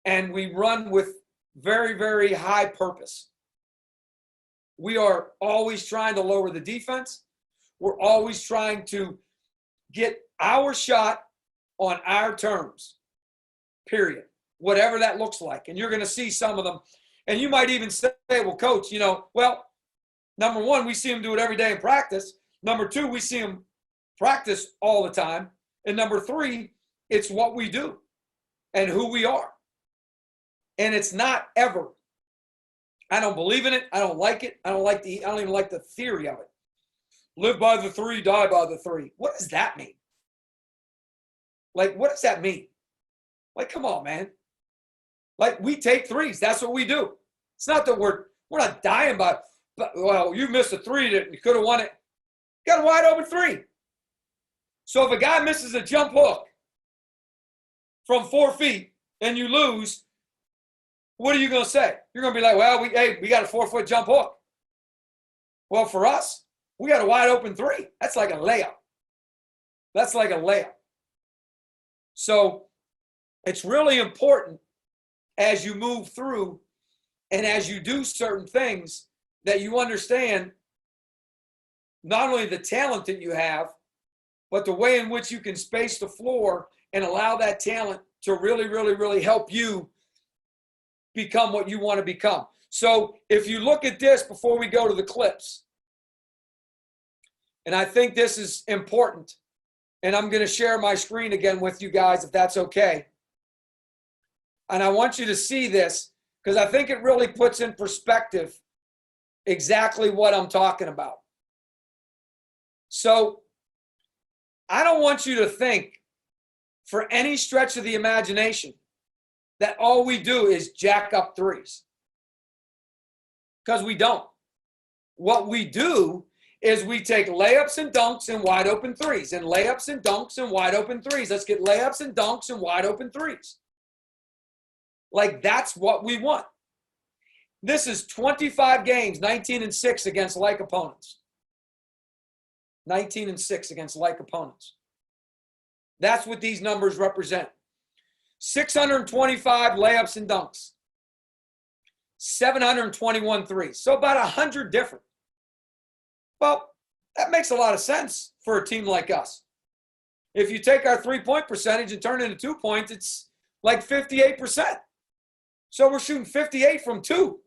and we run with very, very high purpose. We are always trying to lower the defense. We're always trying to get our shot on our terms, period, whatever that looks like. And you're going to see some of them. And you might even say, well, coach, well, number one, we see them do it every day in practice. Number two, we see them practice all the time. And number three, it's what we do and who we are. And it's not ever. I don't believe in it. I don't like it. I don't even like the theory of it. Live by the 3, die by the 3. What does that mean? Like, what does that mean? Like, come on, man. Like, we take threes. That's what we do. It's not that we're not dying by, but, well, you missed a three that you could have won it. Got a wide open three. So if a guy misses a jump hook from 4 feet and you lose, what are you going to say? You're going to be like, well, we got a 4-foot jump hook. Well, for us, we got a wide open three. That's like a layup. That's like a layup. So it's really important as you move through and as you do certain things that you understand not only the talent that you have, but the way in which you can space the floor and allow that talent to really, really, really help you become what you want to become. So if you look at this before we go to the clips, and I think this is important, and I'm going to share my screen again with you guys if that's okay. And I want you to see this because I think it really puts in perspective exactly what I'm talking about. So I don't want you to think for any stretch of the imagination that all we do is jack up threes. Because we don't. What we do is we take layups and dunks and wide open threes, and layups and dunks and wide open threes. Let's get layups and dunks and wide open threes. Like, that's what we want. This is 25 games, 19-6 against like opponents. 19-6 against like opponents. That's what these numbers represent. 625 layups and dunks. 721 threes. So about 100 different. Well, that makes a lot of sense for a team like us. If you take our three-point percentage and turn it into 2 points, it's like 58%. So we're shooting 58 from 2,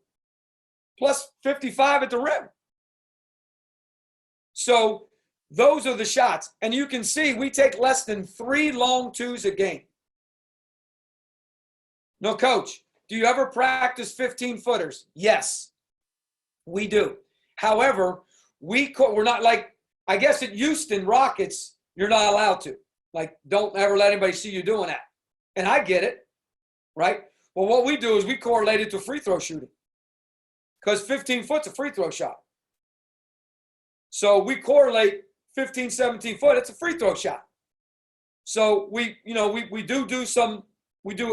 plus 55 at the rim. So those are the shots. And you can see we take less than 3 long twos a game. No, coach, do you ever practice 15-footers? Yes, we do. However, we're not like, I guess at Houston Rockets, you're not allowed to. Like, don't ever let anybody see you doing that. And I get it, right? Well, what we do is we correlate it to free throw shooting because 15 foot's a free throw shot. So we correlate 15, 17 foot, it's a free throw shot. So we do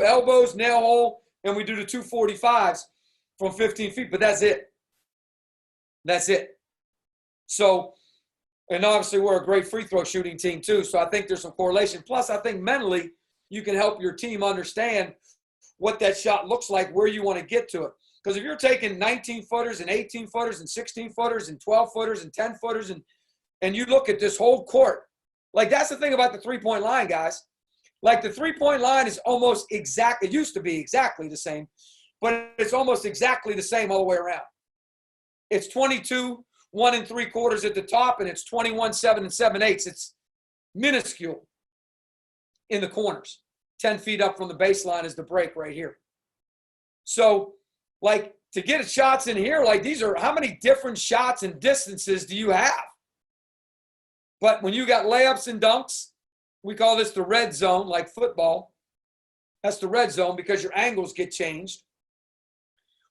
elbows, nail hole, and we do the 245s from 15 feet, but that's it. That's it. So, and obviously we're a great free throw shooting team too, so I think there's some correlation. Plus, I think mentally you can help your team understand what that shot looks like, where you want to get to it. Because if you're taking 19-footers and 18-footers and 16-footers and 12-footers and 10-footers and you look at this whole court, like that's the thing about the three-point line, guys. Like the three-point line is almost exact. It used to be exactly the same, but it's almost exactly the same all the way around. It's 22, 1 3/4 at the top, and it's 21, 7 7/8. It's minuscule in the corners. 10 feet up from the baseline is the break right here. So, like, to get shots in here, like these are, how many different shots and distances do you have? But when you got layups and dunks, we call this the red zone, like football. That's the red zone because your angles get changed.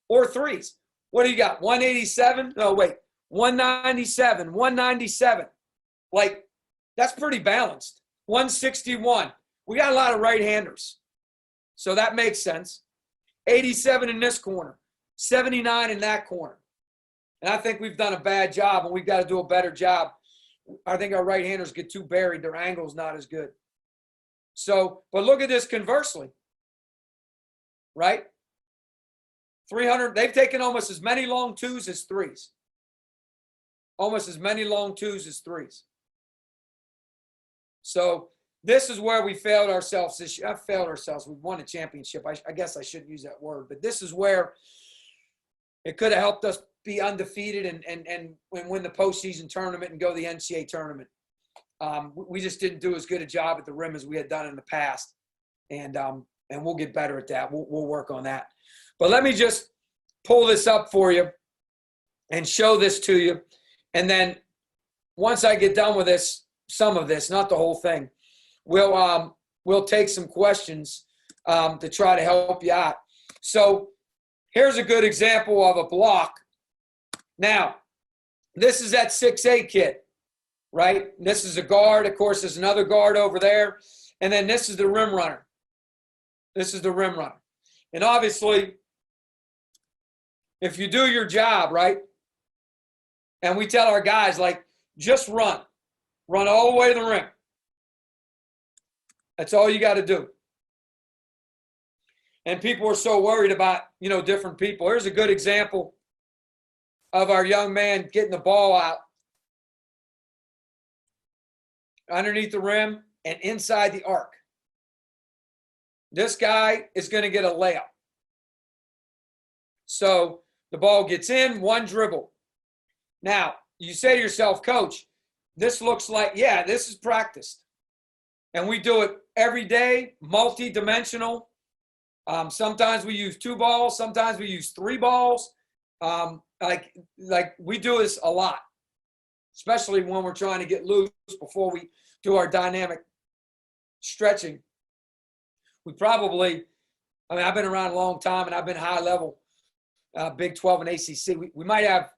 Or threes. What do you got? 187? No, wait. 197, 197. Like, that's pretty balanced. 161. We got a lot of right-handers. So that makes sense. 87 in this corner. 79 in that corner. And I think we've done a bad job, and we've got to do a better job. I think our right-handers get too buried. Their angle's not as good. So, but look at this conversely. Right? 300, they've taken almost as many long twos as threes. Almost as many long twos as threes. So this is where we failed ourselves this year. I failed ourselves. We won a championship. I guess I shouldn't use that word, but this is where it could have helped us be undefeated and win the postseason tournament and go to the NCAA tournament. We just didn't do as good a job at the rim as we had done in the past, and we'll get better at that. We'll work on that. But let me just pull this up for you and show this to you, and then once I get done with this, some of this, not the whole thing, we'll we'll take some questions to try to help you out. So here's a good example of a block. Now, this is that 6'8" kid, right? This is a guard. Of course, there's another guard over there. And then this is the rim runner. This is the rim runner. And obviously, if you do your job, right, and we tell our guys, like, just run. Run all the way to the rim. That's all you got to do. And people are so worried about, different people. Here's a good example of our young man getting the ball out underneath the rim and inside the arc. This guy is going to get a layup. So the ball gets in, one dribble. Now, you say to yourself, Coach, this looks like, yeah, this is practiced. And we do it every day, multi-dimensional. Sometimes we use 2 balls. Sometimes we use 3 balls. Like we do this a lot, especially when we're trying to get loose before we do our dynamic stretching. We probably, I've been around a long time and I've been high level, Big 12 and ACC. We might have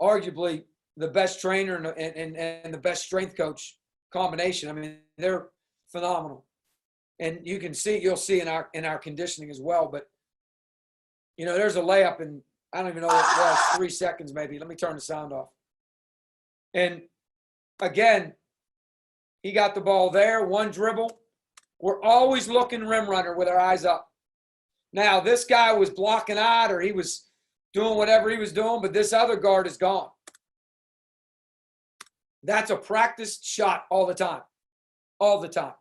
arguably the best trainer and the best strength coach combination. I mean, they're phenomenal. And you'll see in our conditioning as well. But, there's a layup in, I don't even know what it was, 3 seconds maybe. Let me turn the sound off. And again, he got the ball there, one dribble. We're always looking rim runner with our eyes up. Now, this guy was blocking out or he was doing whatever he was doing, but this other guard is gone. That's a practiced shot all the time. All the time.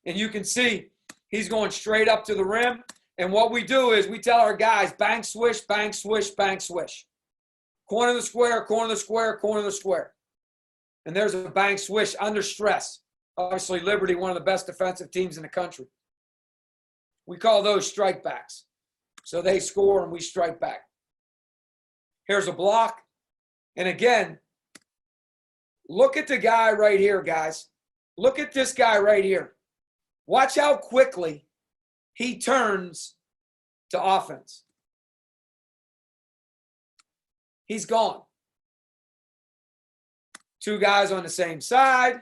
And you can see he's going straight up to the rim. And what we do is we tell our guys, bang, swish, bang, swish, bang, swish. Corner of the square, corner of the square, corner of the square. And there's a bang, swish under stress. Obviously, Liberty, one of the best defensive teams in the country. We call those strike backs. So they score and we strike back. Here's a block. And again, look at the guy right here, guys. Look at this guy right here. Watch how quickly he turns to offense. He's gone. 2 guys on the same side.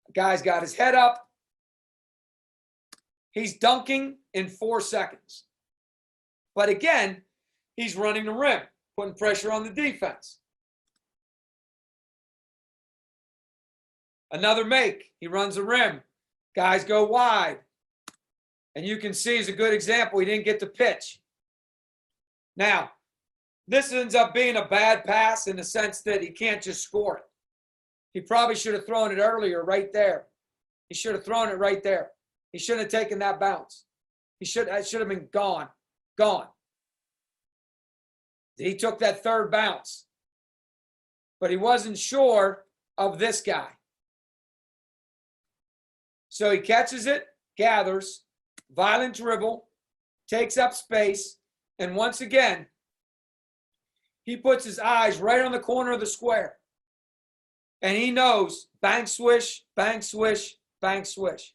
The guy's got his head up. He's dunking in 4 seconds. But again, he's running the rim, putting pressure on the defense. Another make. He runs the rim. Guys go wide. And you can see as a good example, he didn't get the pitch. Now, this ends up being a bad pass in the sense that he can't just score it. He probably should have thrown it earlier right there. He should have thrown it right there. He shouldn't have taken that bounce. It should have been gone. Gone. He took that third bounce. But he wasn't sure of this guy. So he catches it, gathers, violent dribble, takes up space, and once again, he puts his eyes right on the corner of the square. And he knows, bang, swish, bang, swish, bang, swish.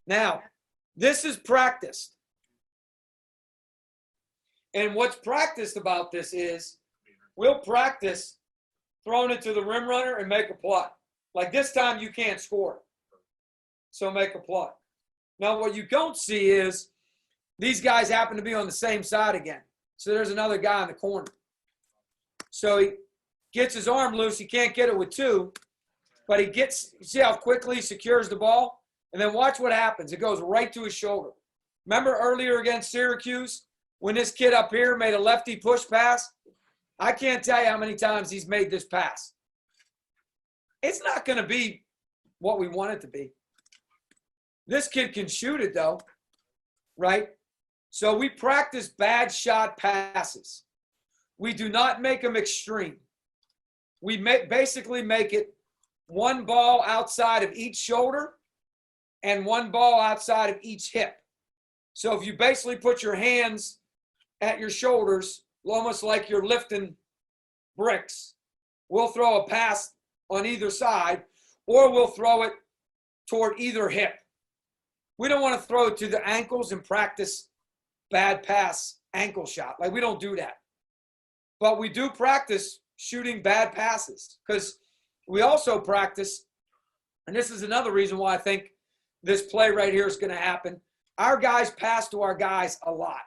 Now, this is practiced. And what's practiced about this is we'll practice throwing it to the rim runner and make a play. Like this time you can't score. So make a play. Now what you don't see is these guys happen to be on the same side again. So there's another guy in the corner. So he gets his arm loose. He can't get it with 2. But he gets, see how quickly he secures the ball? And then watch what happens. It goes right to his shoulder. Remember earlier against Syracuse when this kid up here made a lefty push pass? I can't tell you how many times he's made this pass. It's not going to be what we want it to be. This kid can shoot it, though, right? So we practice bad shot passes. We do not make them extreme. We basically make it 1 ball outside of each shoulder and 1 ball outside of each hip. So if you basically put your hands at your shoulders, almost like you're lifting bricks, we'll throw a pass on either side, or we'll throw it toward either hip. We don't want to throw it to the ankles and practice bad pass ankle shot. Like, we don't do that. But we do practice shooting bad passes, because we also practice, and this is another reason why I think this play right here is going to happen. Our guys pass to our guys a lot.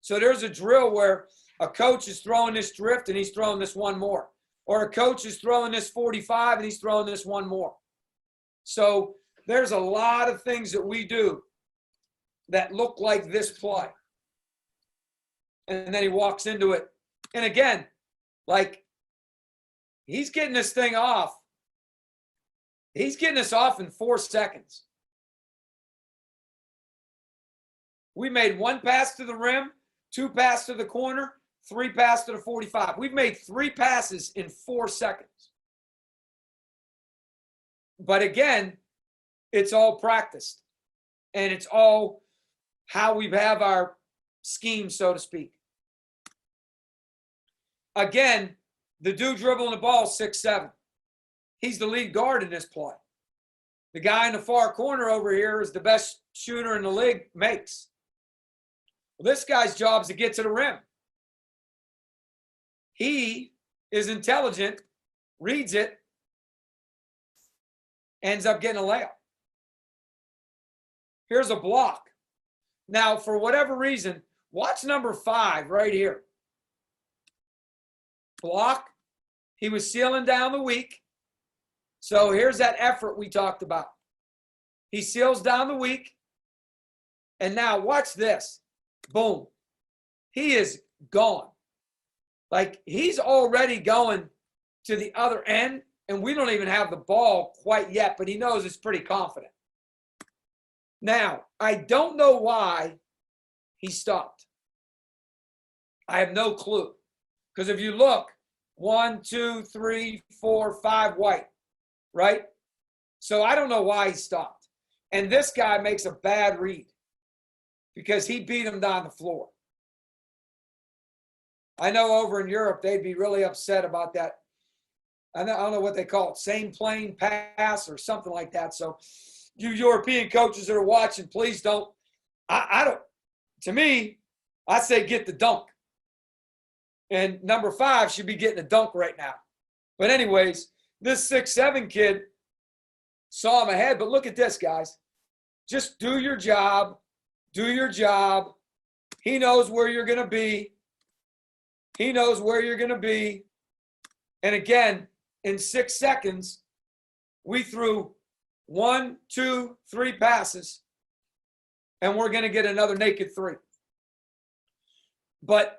So there's a drill where a coach is throwing this drift and he's throwing this one more. Or a coach is throwing this 45 and he's throwing this one more. So there's a lot of things that we do that look like this play. And then he walks into it. And again, like, he's getting this thing off. He's getting this off in 4 seconds. We made 1 pass to the rim, 2 passes to the corner, 3 passes to the 45. We've made 3 passes in 4 seconds. But again, it's all practiced. And it's all how we have our scheme, so to speak. Again, the dude dribbling the ball is 6'7". He's the lead guard in this play. The guy in the far corner over here is the best shooter in the league, makes. Well, this guy's job is to get to the rim. He is intelligent, reads it, ends up getting a layup. Here's a block. Now, for whatever reason, watch number 5 right here. Block. He was sealing down the weak. So here's that effort we talked about. He seals down the weak. And now watch this. Boom. He is gone. Like, he's already going to the other end, and we don't even have the ball quite yet, but he knows it's pretty confident. Now, I don't know why he stopped. I have no clue. Because if you look, 1, 2, 3, 4, 5 white, right? So I don't know why he stopped. And this guy makes a bad read because he beat him down the floor. I know over in Europe, they'd be really upset about that. I don't know what they call it, same plane pass or something like that. So you European coaches that are watching, please don't. I don't. To me, I say get the dunk. And number 5 should be getting a dunk right now. But anyways, this 6'7" kid saw him ahead. But look at this, guys. Just do your job. Do your job. He knows where you're going to be. He knows where you're going to be. And again, in 6 seconds, we threw 1, 2, 3 passes. And we're going to get another naked 3. But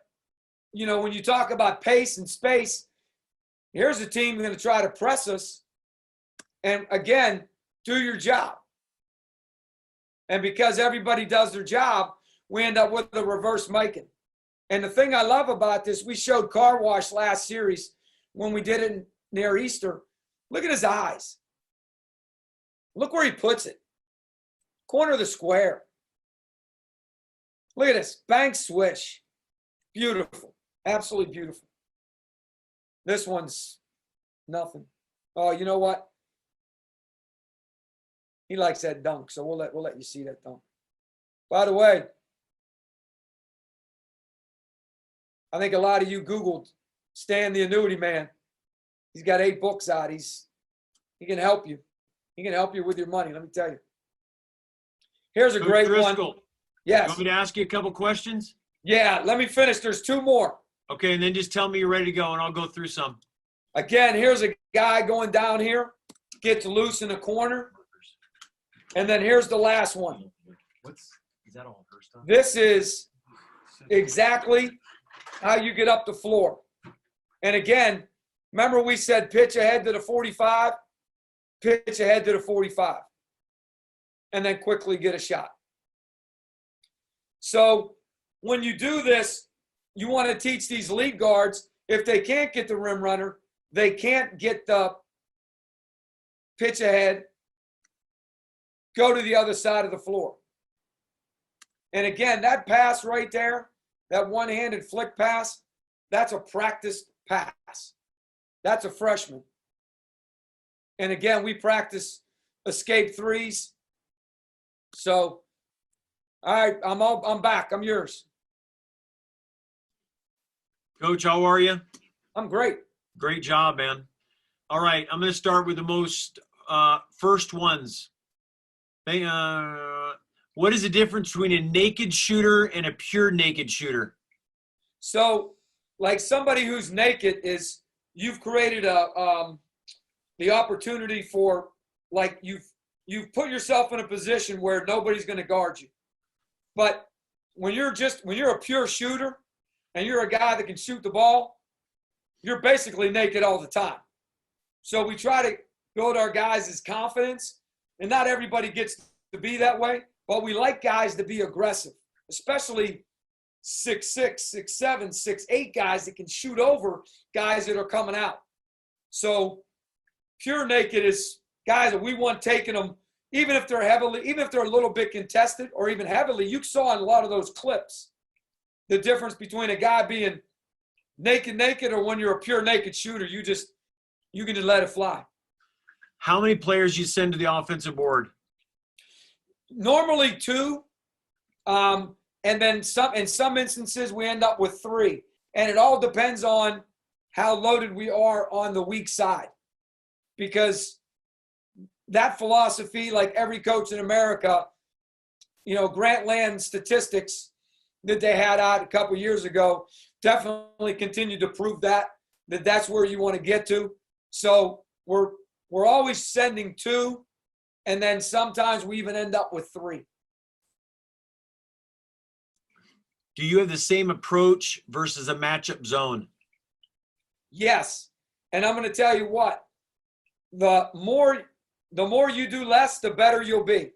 you know, when you talk about pace and space, here's a team going to try to press us. And again, do your job. And because everybody does their job, we end up with a reverse making. And the thing I love about this, we showed Car Wash last series when we did it near Easter. Look at his eyes. Look where he puts it. Corner of the square. Look at this. Bank swish. Beautiful. Absolutely beautiful. This one's nothing. Oh, you know what? He likes that dunk, so we'll let you see that dunk. By the way, I think a lot of you Googled Stan the Annuity Man. He's got 8 books out. He can help you. He can help you with your money, let me tell you. Here's a great Driscoll, one. Yes. You want me to ask you a couple questions? Yeah, let me finish. There's 2 more. Okay, and then just tell me you're ready to go, and I'll go through some. Again, here's a guy going down here, gets loose in the corner. And then here's the last one. Is that all her stuff? This is exactly how you get up the floor. And again, remember we said pitch ahead to the 45? Pitch ahead to the 45. And then quickly get a shot. So when you do this, you want to teach these lead guards, if they can't get the rim runner, they can't get the pitch ahead, go to the other side of the floor. And again, that pass right there, that one-handed flick pass, that's a practiced pass. That's a freshman. And again, we practice escape threes. So, all right, I'm back. I'm yours. Coach, how are you? I'm great. Great job, man. All right, I'm going to start with the most first ones. What is the difference between a naked shooter and a pure naked shooter? So, like somebody who's naked is you've created the opportunity for, like, you've put yourself in a position where nobody's going to guard you. But when you're a pure shooter and you're a guy that can shoot the ball, you're basically naked all the time. So we try to build our guys' confidence, and not everybody gets to be that way, but we like guys to be aggressive, especially 6'6", 6'7", 6'8" guys that can shoot over guys that are coming out. So pure naked is guys that we want taking them, even if they're a little bit contested or even heavily. You saw in a lot of those clips the difference between a guy being naked or when you're a pure naked shooter, you can just let it fly. How many players you send to the offensive board? Normally 2, and then in some instances we end up with 3, and it all depends on how loaded we are on the weak side, because that philosophy, like every coach in America, Grantland statistics that they had out a couple years ago definitely continue to prove that's where you want to get to. So we're always sending 2, and then sometimes we even end up with 3. Do you have the same approach versus a matchup zone? Yes, and I'm going to tell you what, the more you do less, the better you'll be.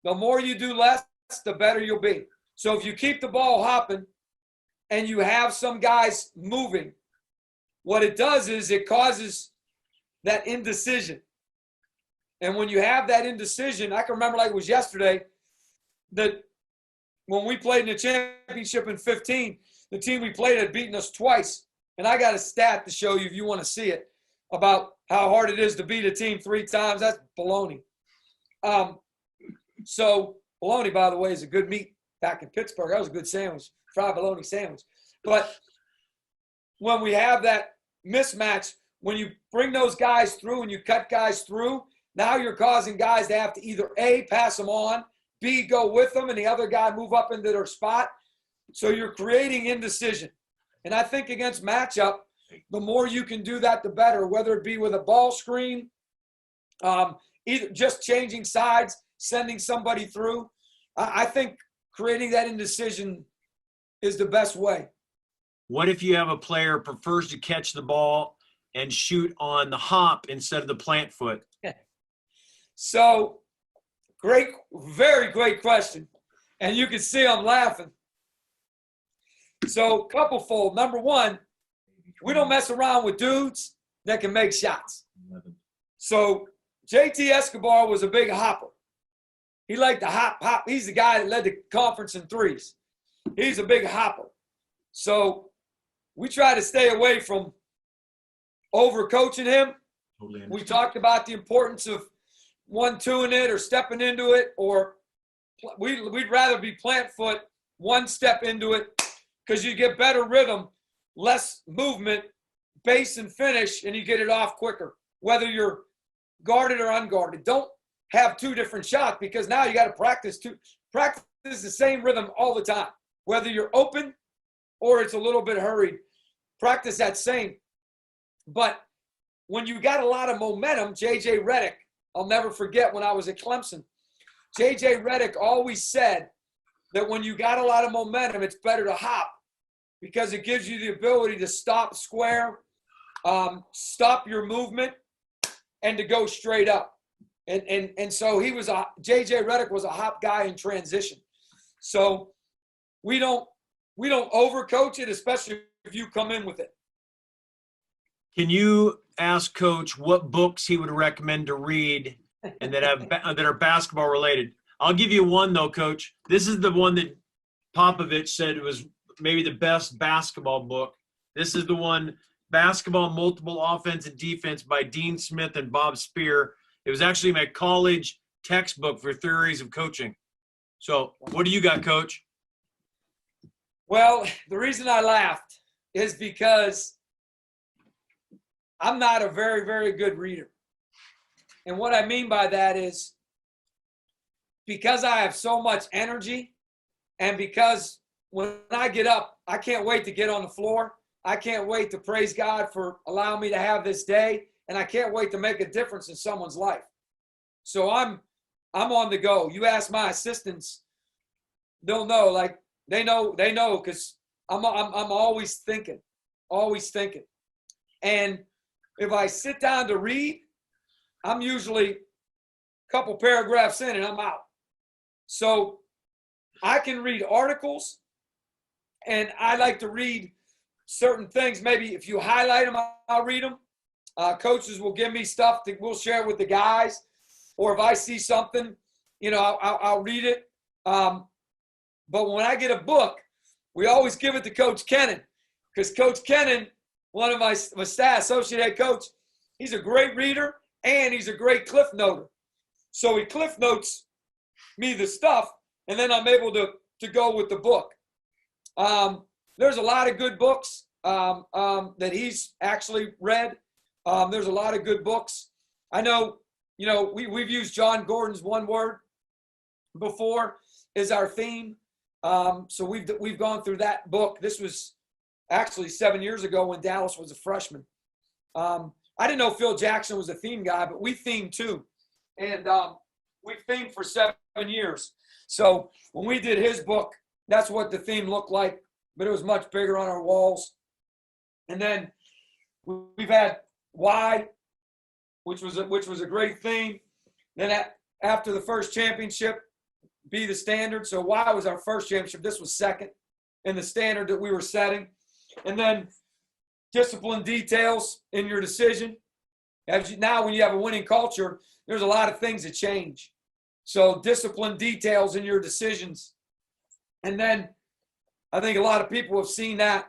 The more you do less, the better you'll be. So if you keep the ball hopping and you have some guys moving, what it does is it causes that indecision. And when you have that indecision, I can remember like it was yesterday that when we played in the championship in 15, the team we played had beaten us twice. And I got a stat to show you if you want to see it about how hard it is to beat a team 3 times. That's baloney. So bologna, by the way, is a good meat back in Pittsburgh. That was a good sandwich, fried bologna sandwich. But when we have that mismatch, when you bring those guys through and you cut guys through, now you're causing guys to have to either A, pass them on, B, go with them, and the other guy move up into their spot. So you're creating indecision. And I think against matchup, the more you can do that, the better, whether it be with a ball screen, either just changing sides, sending somebody through. I think creating that indecision is the best way. What if you have a player prefers to catch the ball and shoot on the hop instead of the plant foot? So very great question. And you can see I'm laughing. So couple-fold. Number one, we don't mess around with dudes that can make shots. So JT Escobar was a big hopper. He liked to hop. He's the guy that led the conference in threes. He's a big hopper. So we try to stay away from overcoaching him. We talked about the importance of 1-2ing it or stepping into it, or we'd rather be plant foot, one step into it, because you get better rhythm, less movement, base and finish, and you get it off quicker, whether you're guarded or unguarded. Don't have 2 different shots, because now you got to practice the same rhythm all the time, whether you're open or it's a little bit hurried. Practice that same. But when you got a lot of momentum, J.J. Redick, I'll never forget when I was at Clemson, J.J. Redick always said that when you got a lot of momentum, it's better to hop, because it gives you the ability to stop square, stop your movement, and to go straight up. And so J.J. Redick was a hop guy in transition. So we don't overcoach it, especially if you come in with it. Can you ask Coach what books he would recommend to read and that are basketball related? I'll give you one though, Coach. This is the one that Popovich said was maybe the best basketball book. This is the one Basketball, Multiple Offense and Defense by Dean Smith and Bob Spear. It was actually my college textbook for theories of coaching. So what do you got, Coach? Well, the reason I laughed is because I'm not a very, very good reader. And what I mean by that is because I have so much energy and because when I get up, I can't wait to get on the floor. I can't wait to praise God for allowing me to have this day. And I can't wait to make a difference in someone's life. So I'm on the go. You ask my assistants, they'll know, like they know because I'm always thinking. And if I sit down to read, I'm usually a couple paragraphs in and I'm out. So I can read articles, and I like to read certain things. Maybe if you highlight them, I'll read them. Coaches will give me stuff that we'll share with the guys. Or if I see something, I'll read it. But when I get a book, we always give it to Coach Kennan, because Coach Kennan, one of my staff, associate head coach, he's a great reader and he's a great cliff noter. So he cliff notes me the stuff, and then I'm able to go with the book. There's a lot of good books that he's actually read. There's a lot of good books. I know, we've used John Gordon's One Word before is our theme. So we've gone through that book. This was actually 7 years ago when Dallas was a freshman. I didn't know Phil Jackson was a theme guy, but we themed too. And we themed for 7 years. So when we did his book, that's what the theme looked like, but it was much bigger on our walls. And then we've had Why, which was a great theme. Then after the first championship, Be the Standard. So Why was our first championship. This was second in the standard that we were setting. And then Discipline Details in Your Decision. Now when you have a winning culture, there's a lot of things that change. So Discipline Details in Your Decisions. And then I think a lot of people have seen that,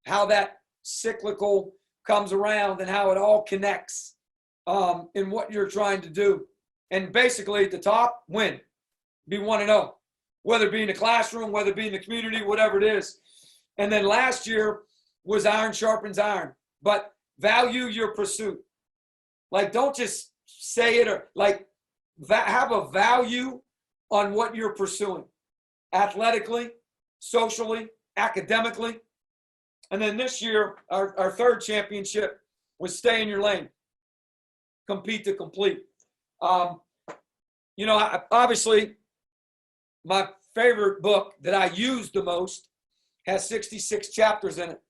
how that cyclical comes around and how it all connects in what you're trying to do. And basically at the top, win. Be 1-0, whether it be in the classroom, whether it be in the community, whatever it is. And then last year was Iron Sharpens Iron, but value your pursuit. Like, don't just say it, or like have a value on what you're pursuing, athletically, socially, academically. And then this year, our third championship was Stay in Your Lane, Compete to Complete. Obviously, my favorite book that I use the most has 66 chapters in it.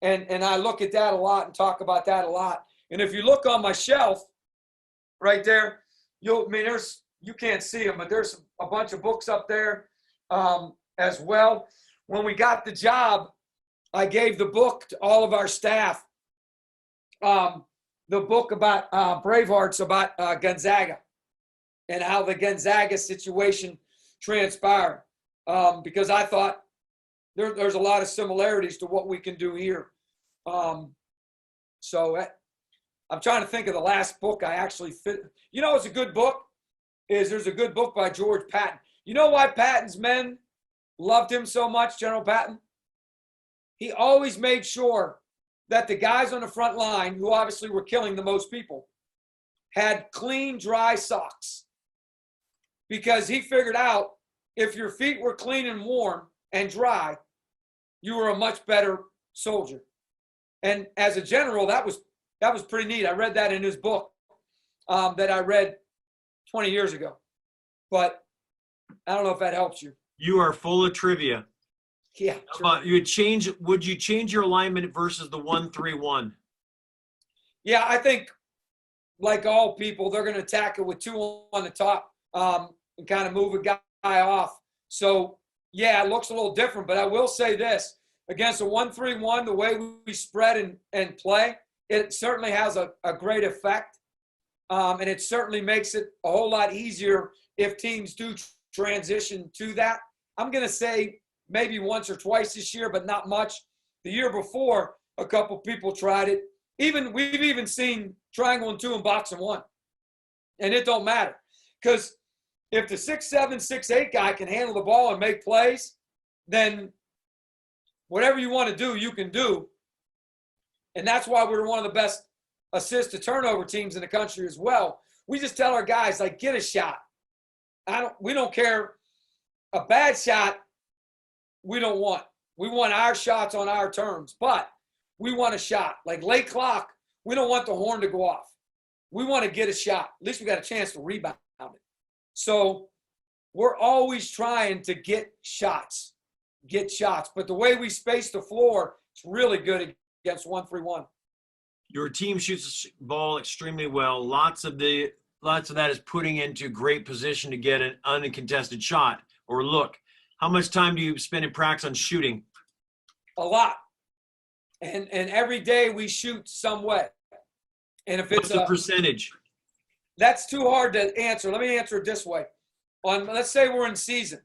And I look at that a lot and talk about that a lot. And if you look on my shelf right there, you can't see them, but there's a bunch of books up there as well. When we got the job, I gave the book to all of our staff. The book about Bravehearts, about Gonzaga and how the Gonzaga situation transpired. Because I thought there's a lot of similarities to what we can do here. So I'm trying to think of the last book I actually fit. It's a good book. There's a good book by George Patton. You know why Patton's men loved him so much, General Patton? He always made sure that the guys on the front line, who obviously were killing the most people, had clean, dry socks. Because he figured out if your feet were clean and warm and dry, you were a much better soldier. And as a general, that was pretty neat. I read that in his book that I read 20 years ago. But I don't know if that helps you. You are full of trivia. Yeah. Sure. Would you change your alignment versus the 1-3-1? Yeah, I think like all people, they're going to attack it with 2 on the top and kind of move a guy off. So, yeah, it looks a little different. But I will say this. Against a 1-3-1, the way we spread and play, it certainly has a great effect. And it certainly makes it a whole lot easier if teams do transition to that. I'm going to say maybe once or twice this year, but not much. The year before, A couple people tried it. We've even seen triangle and 2 and box and 1. And it don't matter. Because if the 6'7", 6'8" guy can handle the ball and make plays, then whatever you want to do, you can do. And that's why we're one of the best assist to turnover teams in the country as well. We just tell our guys, like, get a shot. We don't care. A bad shot, we don't want. We want our shots on our terms, but we want a shot. Like late clock, we don't want the horn to go off. We want to get a shot. At least we got a chance to rebound it. So we're always trying to get shots. But the way we space the floor, it's really good against 1-3-1. Your team shoots the ball extremely well. Lots of that is putting into great position to get an uncontested shot or look. How much time do you spend in practice on shooting? A lot. And every day we shoot some way. And if What's it's the percentage? That's too hard to answer. Let me answer it this way. Let's say we're in season.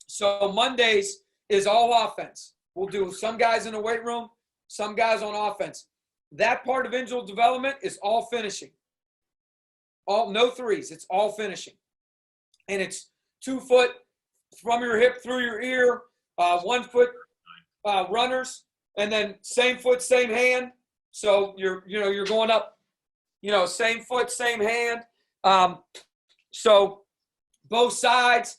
So Mondays is all offense. We'll do some guys in the weight room, some guys on offense. That part of individual development is all finishing. No threes. It's all finishing. And it's 2 foot from your hip through your ear, 1 foot runners, and then same foot, same hand. So you're going up, same foot, same hand. So both sides,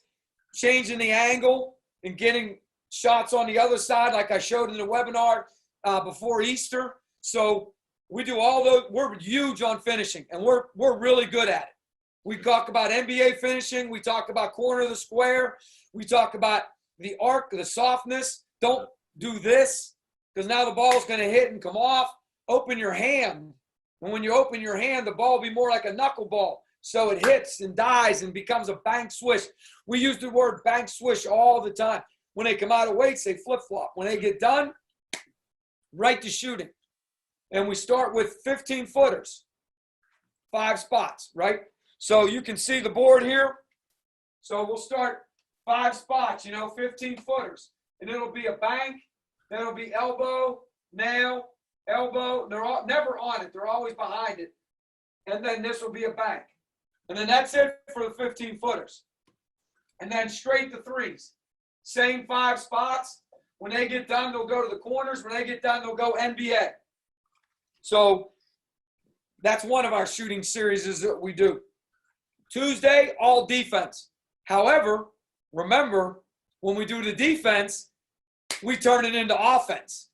changing the angle and getting shots on the other side, like I showed in the webinar before Easter. So we do all those. We're huge on finishing, and we're really good at it. We talk about NBA finishing. We talk about corner of the square. We talk about the arc, the softness. Don't do this because now the ball's going to hit and come off. Open your hand. And when you open your hand, the ball will be more like a knuckleball. So it hits and dies and becomes a bank swish. We use the word bank swish all the time. When they come out of weights, they flip-flop. When they get done, right to shooting. And we start with 15-footers, 5 spots, right? So you can see the board here. So we'll start 5 spots, 15-footers. And it'll be a bank. Then it'll be elbow, nail, elbow. They're never on it. They're always behind it. And then this will be a bank. And then that's it for the 15-footers. And then straight to threes. Same 5 spots. When they get done, they'll go to the corners. When they get done, they'll go NBA. So that's one of our shooting series that we do. Tuesday, all defense. However, remember, when we do the defense, we turn it into offense.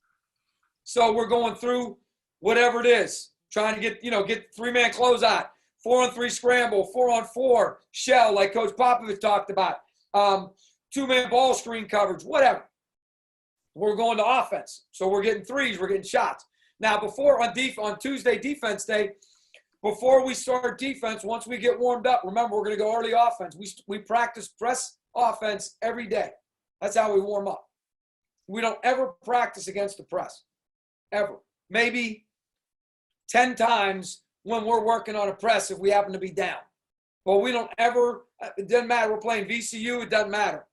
So we're going through whatever it is, trying to get 3-man closeout, 4-on-3 scramble, 4-on-4 shell, like Coach Popovich talked about, 2-man ball screen coverage, whatever. We're going to offense. So we're getting threes, we're getting shots. Now, on Tuesday defense day, before we start defense, once we get warmed up, remember, we're going to go early offense. We practice press offense every day. That's how we warm up. We don't ever practice against the press, ever. Maybe 10 times when we're working on a press if we happen to be down. But we don't ever, it doesn't matter. We're playing VCU, it doesn't matter.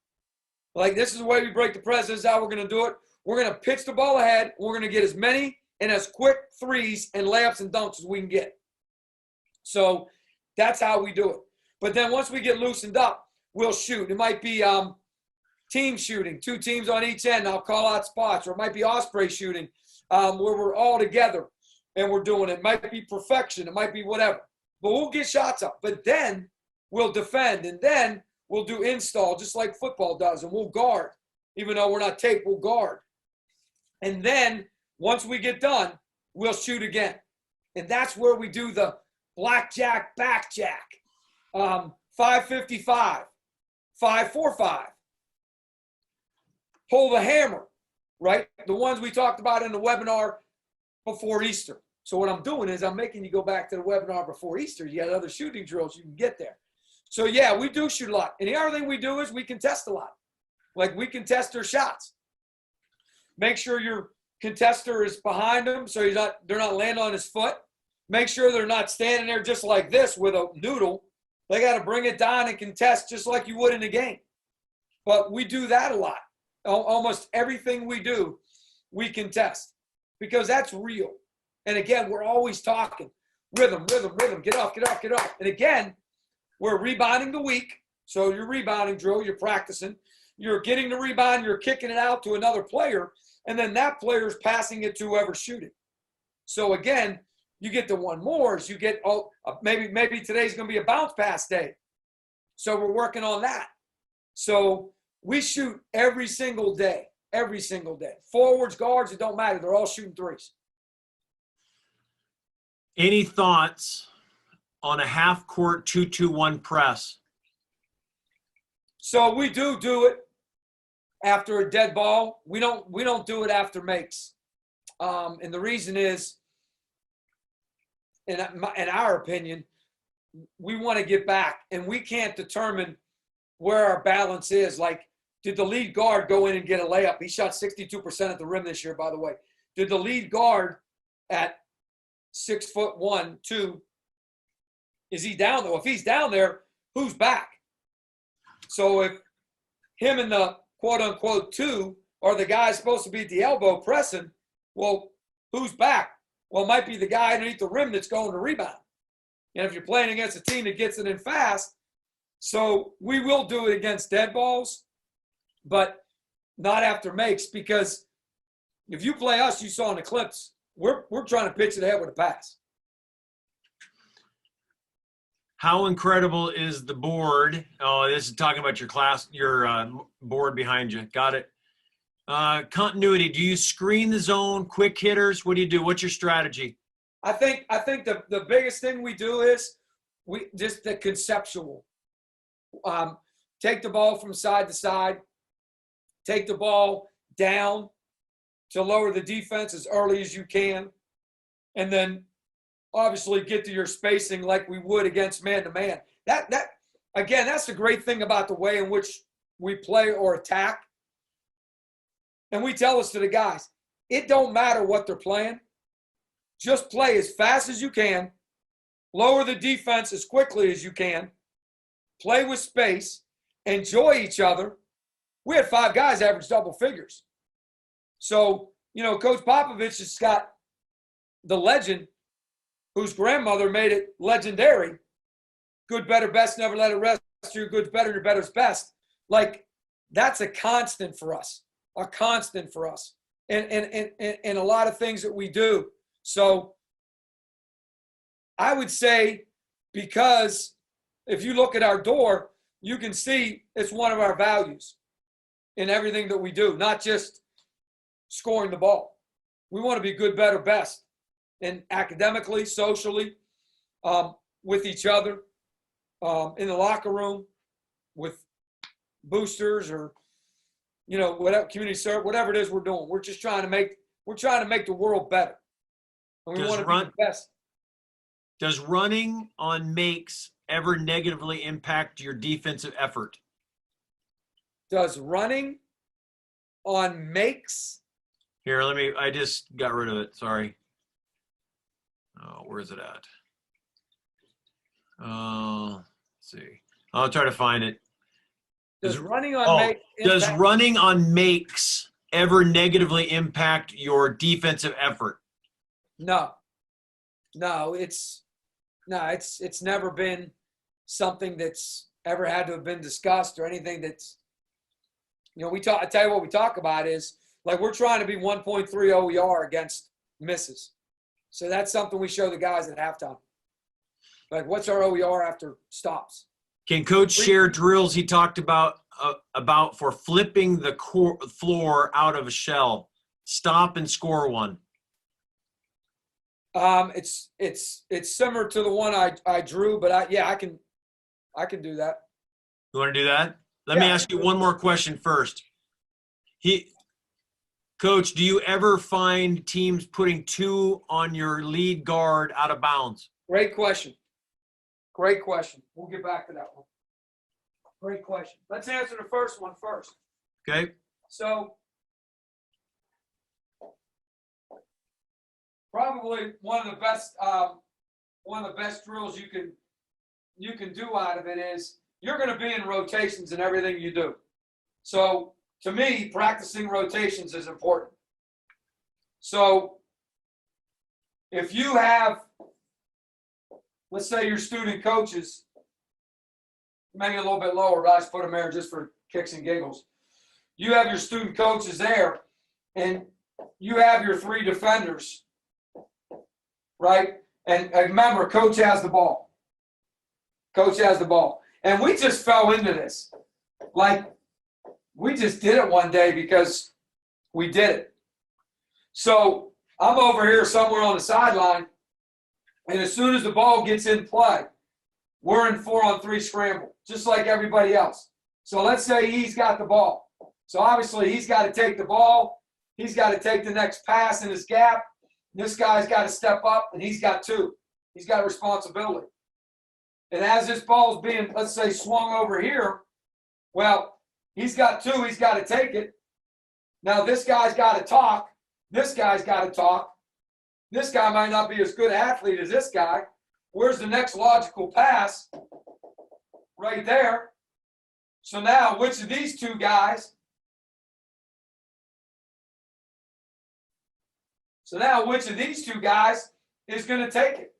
Like, this is the way we break the press. This is how we're going to do it. We're going to pitch the ball ahead. We're going to get as many and as quick threes and layups and dunks as we can get. So that's how we do it. But then once we get loosened up, we'll shoot. It might be team shooting, 2 teams on each end. I'll call out spots. Or it might be osprey shooting where we're all together and we're doing it. It might be perfection. It might be whatever. But we'll get shots up. But then we'll defend. And then we'll do install just like football does. And we'll guard. Even though we're not taped, we'll guard. And then once we get done, we'll shoot again. And that's where we do the blackjack, backjack, 555, 545. Pull the hammer, right? The ones we talked about in the webinar before Easter. So what I'm doing is I'm making you go back to the webinar before Easter. You got other shooting drills you can get there. So, yeah, we do shoot a lot. And the other thing we do is we contest a lot. Like, we contest their shots. Make sure your contester is behind them so they're not landing on his foot. Make sure they're not standing there just like this with a noodle. They got to bring it down and contest just like you would in a game. But we do that a lot. Almost everything we do, we contest because that's real. And again, we're always talking rhythm, rhythm, rhythm, get off, get off, get off. And again, we're rebounding the week. So you're rebounding drill, you're practicing, you're getting the rebound, you're kicking it out to another player, and then that player's passing it to whoever's shooting. So again, you get the one mores, you get, maybe today's going to be a bounce pass day. So we're working on that. So we shoot every single day. Forwards, guards, it don't matter. They're all shooting threes. Any thoughts on a half-court 2-2-1 press? So we do it after a dead ball. We don't do it after makes. And the reason is, in our opinion, we want to get back, and we can't determine where our balance is. Like, did the lead guard go in and get a layup? He shot 62% at the rim this year, by the way. Did the lead guard at 6'1", 2", is he down there? If he's down there, who's back? So if him and the quote-unquote 2 are the guys supposed to be at the elbow pressing, well, who's back? Well, it might be the guy underneath the rim that's going to rebound. And if you're playing against a team that gets it in fast, so we will do it against dead balls, but not after makes, because if you play us, you saw in the clips, we're trying to pitch it ahead with a pass. How incredible is the board? Oh, this is talking about your board behind you. Got it. Continuity. Do you screen the zone, quick hitters? What do you do? What's your strategy? I think the biggest thing we do is we just the conceptual. Take the ball from side to side. Take the ball down to lower the defense as early as you can. And then obviously get to your spacing like we would against man-to-man. That again, that's the great thing about the way in which we play or attack. And we tell this to the guys, it don't matter what they're playing. Just play as fast as you can, lower the defense as quickly as you can, play with space, enjoy each other. We had 5 guys average double figures. So, Coach Popovich has got the legend whose grandmother made it legendary. Good, better, best, never let it rest. Your good's better, your better's best. Like, that's a constant for us. And a lot of things that we do. So I would say, because if you look at our door, you can see it's one of our values in everything that we do, not just scoring the ball. We want to be good, better, best. And academically, socially, with each other, in the locker room, with boosters, or whatever, community service, whatever it is we're doing. We're just trying to make the world better, and we want to be the best. Does running on makes ever negatively impact your defensive effort? Does running on makes? Here, I just got rid of it. Sorry. Oh, where is it at? Let's see. I'll try to find it. Does running on makes ever negatively impact your defensive effort? No, it's never been something that's ever had to have been discussed or anything that's, I tell you what we talk about is, like, we're trying to be 1.3 OER against misses. So that's something we show the guys at halftime. Like, what's our OER after stops? Can Coach share drills he talked about for flipping the floor out of a shell? Stop and score one. It's similar to the one I drew, but I can do that. You want to do that? Let me ask you one more question first. Coach, do you ever find teams putting 2 on your lead guard out of bounds? Great question. We'll get back to that one. Great question. Let's answer the first one first. Okay. So probably one of the best drills you can do out of it is, you're going to be in rotations in everything you do. So to me, practicing rotations is important. So if you have, let's say your student coaches, maybe a little bit lower, but I just put them there just for kicks and giggles. You have your student coaches there, and you have your 3 defenders, right? And remember, coach has the ball. Coach has the ball. And we just fell into this. Like, we just did it one day because we did it. So I'm over here somewhere on the sideline, and as soon as the ball gets in play, we're in 4-on-3 scramble, just like everybody else. So let's say he's got the ball. So obviously he's got to take the ball. He's got to take the next pass in his gap. This guy's got to step up, and he's got 2. He's got responsibility. And as this ball's being, let's say, swung over here, well, he's got 2. He's got to take it. Now this guy's got to talk. This guy's got to talk. This guy might not be as good an athlete as this guy. Where's the next logical pass? Right there. So now, which of these 2 guys? So now, which of these 2 guys is going to take it?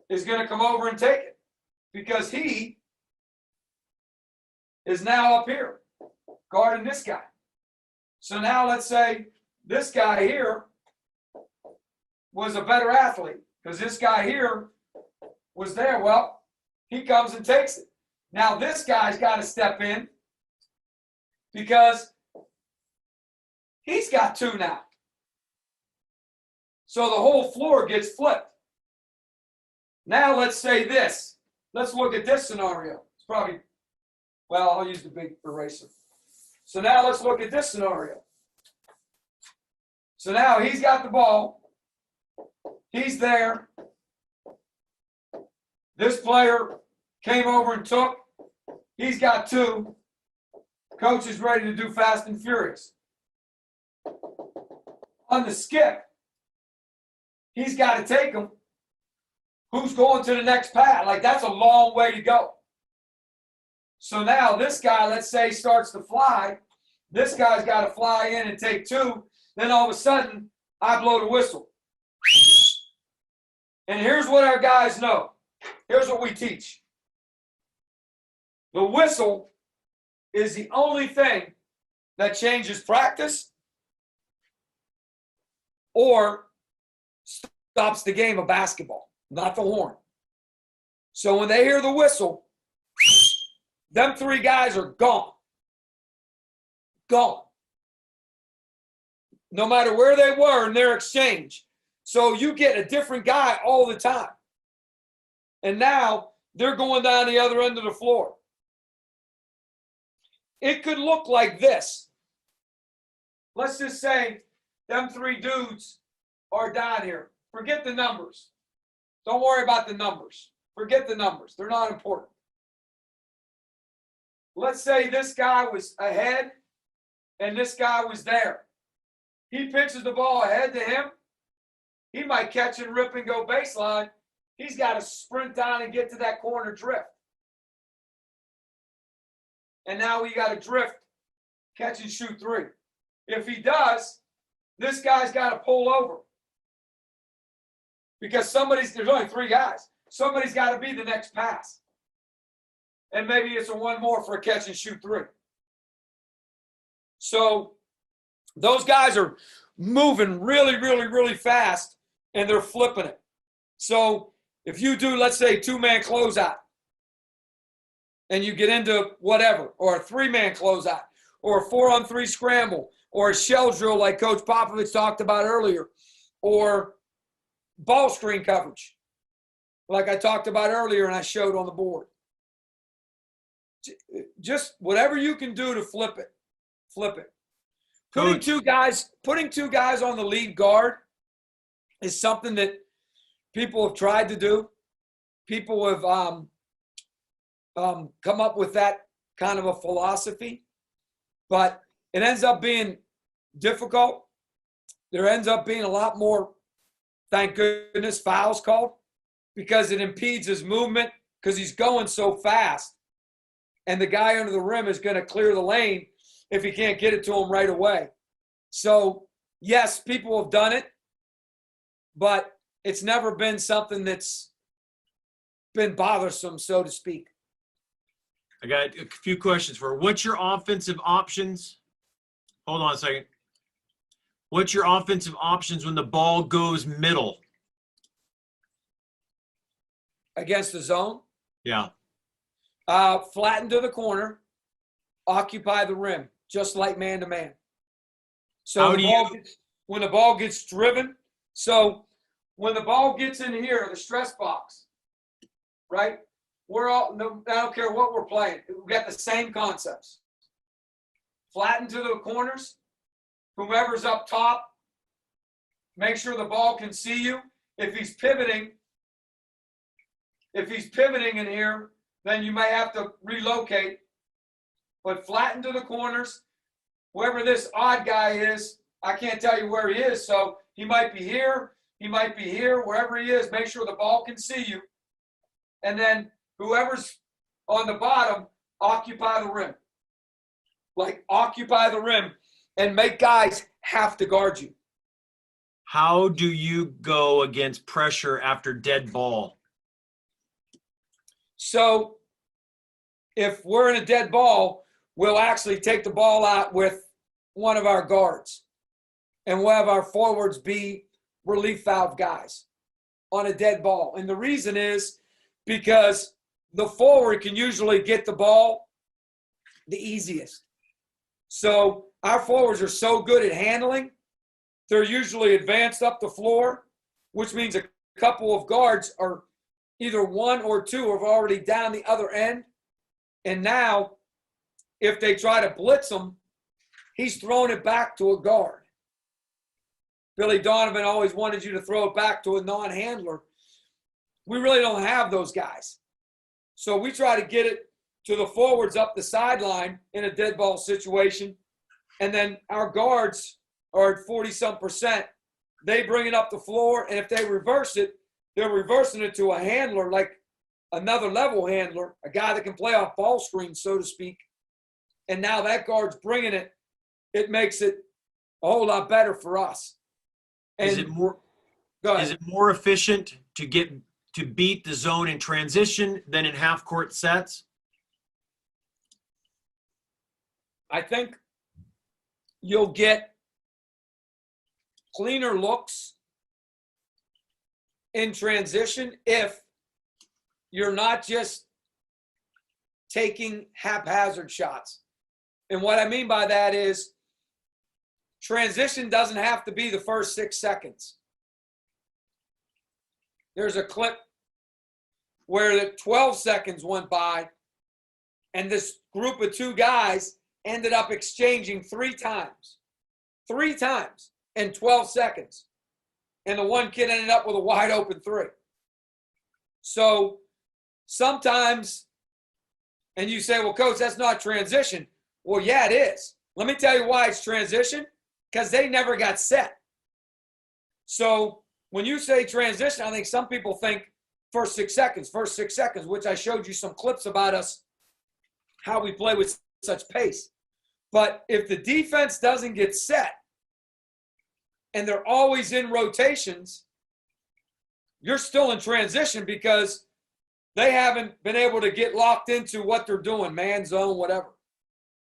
Is going to come over and take it? Because he is now up here guarding this guy. So now let's say this guy here was a better athlete because this guy here was there. Well, he comes and takes it. Now this guy's got to step in because he's got 2 now. So the whole floor gets flipped. Now let's say this. Let's look at this scenario. It's probably, well, I'll use the big eraser. So now let's look at this scenario. So now he's got the ball. He's there. This player came over and took. He's got 2. Coach is ready to do fast and furious. On the skip, he's got to take them. Who's going to the next pass? Like, that's a long way to go. So now this guy, let's say, starts to fly. This guy's got to fly in and take 2. Then all of a sudden, I blow the whistle. And here's what our guys know. Here's what we teach. The whistle is the only thing that changes practice or stops the game of basketball, not the horn. So when they hear the whistle, them 3 guys are gone. Gone. No matter where they were in their exchange. So you get a different guy all the time. And now they're going down the other end of the floor. It could look like this. Let's just say them 3 dudes are down here. Forget the numbers. Don't worry about the numbers. Forget the numbers. They're not important. Let's say this guy was ahead and this guy was there. He pitches the ball ahead to him. He might catch and rip and go baseline. He's got to sprint down and get to that corner drift. And now we got to drift, catch and shoot 3. If he does, this guy's got to pull over. Because there's only 3 guys. Somebody's got to be the next pass. And maybe it's a 1 more for a catch and shoot 3. So those guys are moving really, really, really fast, and they're flipping it. So if you do, let's say, 2-man closeout, and you get into whatever, or a 3-man closeout, or a 4-on-3 scramble, or a shell drill like Coach Popovich talked about earlier, or ball screen coverage, like I talked about earlier and I showed on the board. Just whatever you can do to flip it, flip it. Putting two guys on the lead guard is something that people have tried to do. People have come up with that kind of a philosophy, but it ends up being difficult. There ends up being a lot more, thank goodness, fouls called because it impedes his movement because he's going so fast. And the guy under the rim is going to clear the lane if he can't get it to him right away. So, yes, people have done it, but it's never been something that's been bothersome, so to speak. I got a few questions for her. What's your offensive options? Hold on a second. What's your offensive options when the ball goes middle? Against the zone, Yeah. flatten to the corner, occupy the rim, just like man-to-man. So How the do ball you- gets, when the ball gets driven, so when the ball gets in here, the stress box, right? We're all, no, I don't care what we're playing. We've got the same concepts. Flatten to the corners. Whoever's up top, make sure the ball can see you. If he's pivoting in here, then you may have to relocate. But flatten to the corners. Whoever this odd guy is, I can't tell you where he is, so he might be here, he might be here, wherever he is, make sure the ball can see you. And then whoever's on the bottom, occupy the rim. Like, occupy the rim and make guys have to guard you. How do you go against pressure after dead ball? So if we're in a dead ball, we'll actually take the ball out with one of our guards. And we'll have our forwards be relief valve guys on a dead ball. And the reason is because the forward can usually get the ball the easiest. So our forwards are so good at handling, they're usually advanced up the floor, which means a couple of guards are either one or two are already down the other end. And now, if they try to blitz him, he's throwing it back to a guard. Billy Donovan always wanted you to throw it back to a non-handler. We really don't have those guys. So we try to get it to the forwards up the sideline in a dead ball situation. And then our guards are at 40-some%. They bring it up the floor, and if they reverse it, they're reversing it to a handler, like another level handler, a guy that can play off ball screens, so to speak. And now that guard's bringing it. It makes it a whole lot better for us. And Is it more go ahead. is it more efficient to beat the zone in transition than in half court sets? I think you'll get cleaner looks in transition if you're not just taking haphazard shots. And what I mean by that is transition doesn't have to be the first 6 seconds. There's a clip where the 12 seconds went by and this group of two guys ended up exchanging 3 times. 3 times in 12 seconds. And the one kid ended up with a wide open 3. So sometimes, and you say, well, coach, that's not transition. Well, yeah, it is. Let me tell you why it's transition. Because they never got set. So when you say transition, I think some people think first 6 seconds, which I showed you some clips about us, how we play with such pace. But if the defense doesn't get set and they're always in rotations, you're still in transition because they haven't been able to get locked into what they're doing, man, zone, whatever.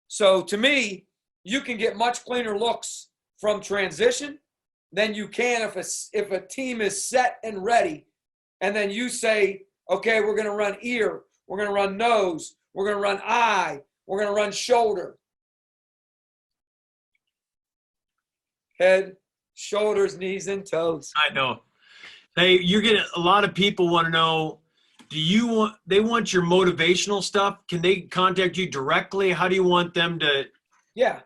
So to me, you can get much cleaner looks from transition than you can if a team is set and ready, and then you say, okay, we're going to run ear, we're going to run nose, we're going to run eye, we're going to run shoulder. Head, shoulders, knees, and toes. I know. Hey, you're getting a lot of people want to know, they want your motivational stuff? Can they contact you directly? How do you want them to? Yeah.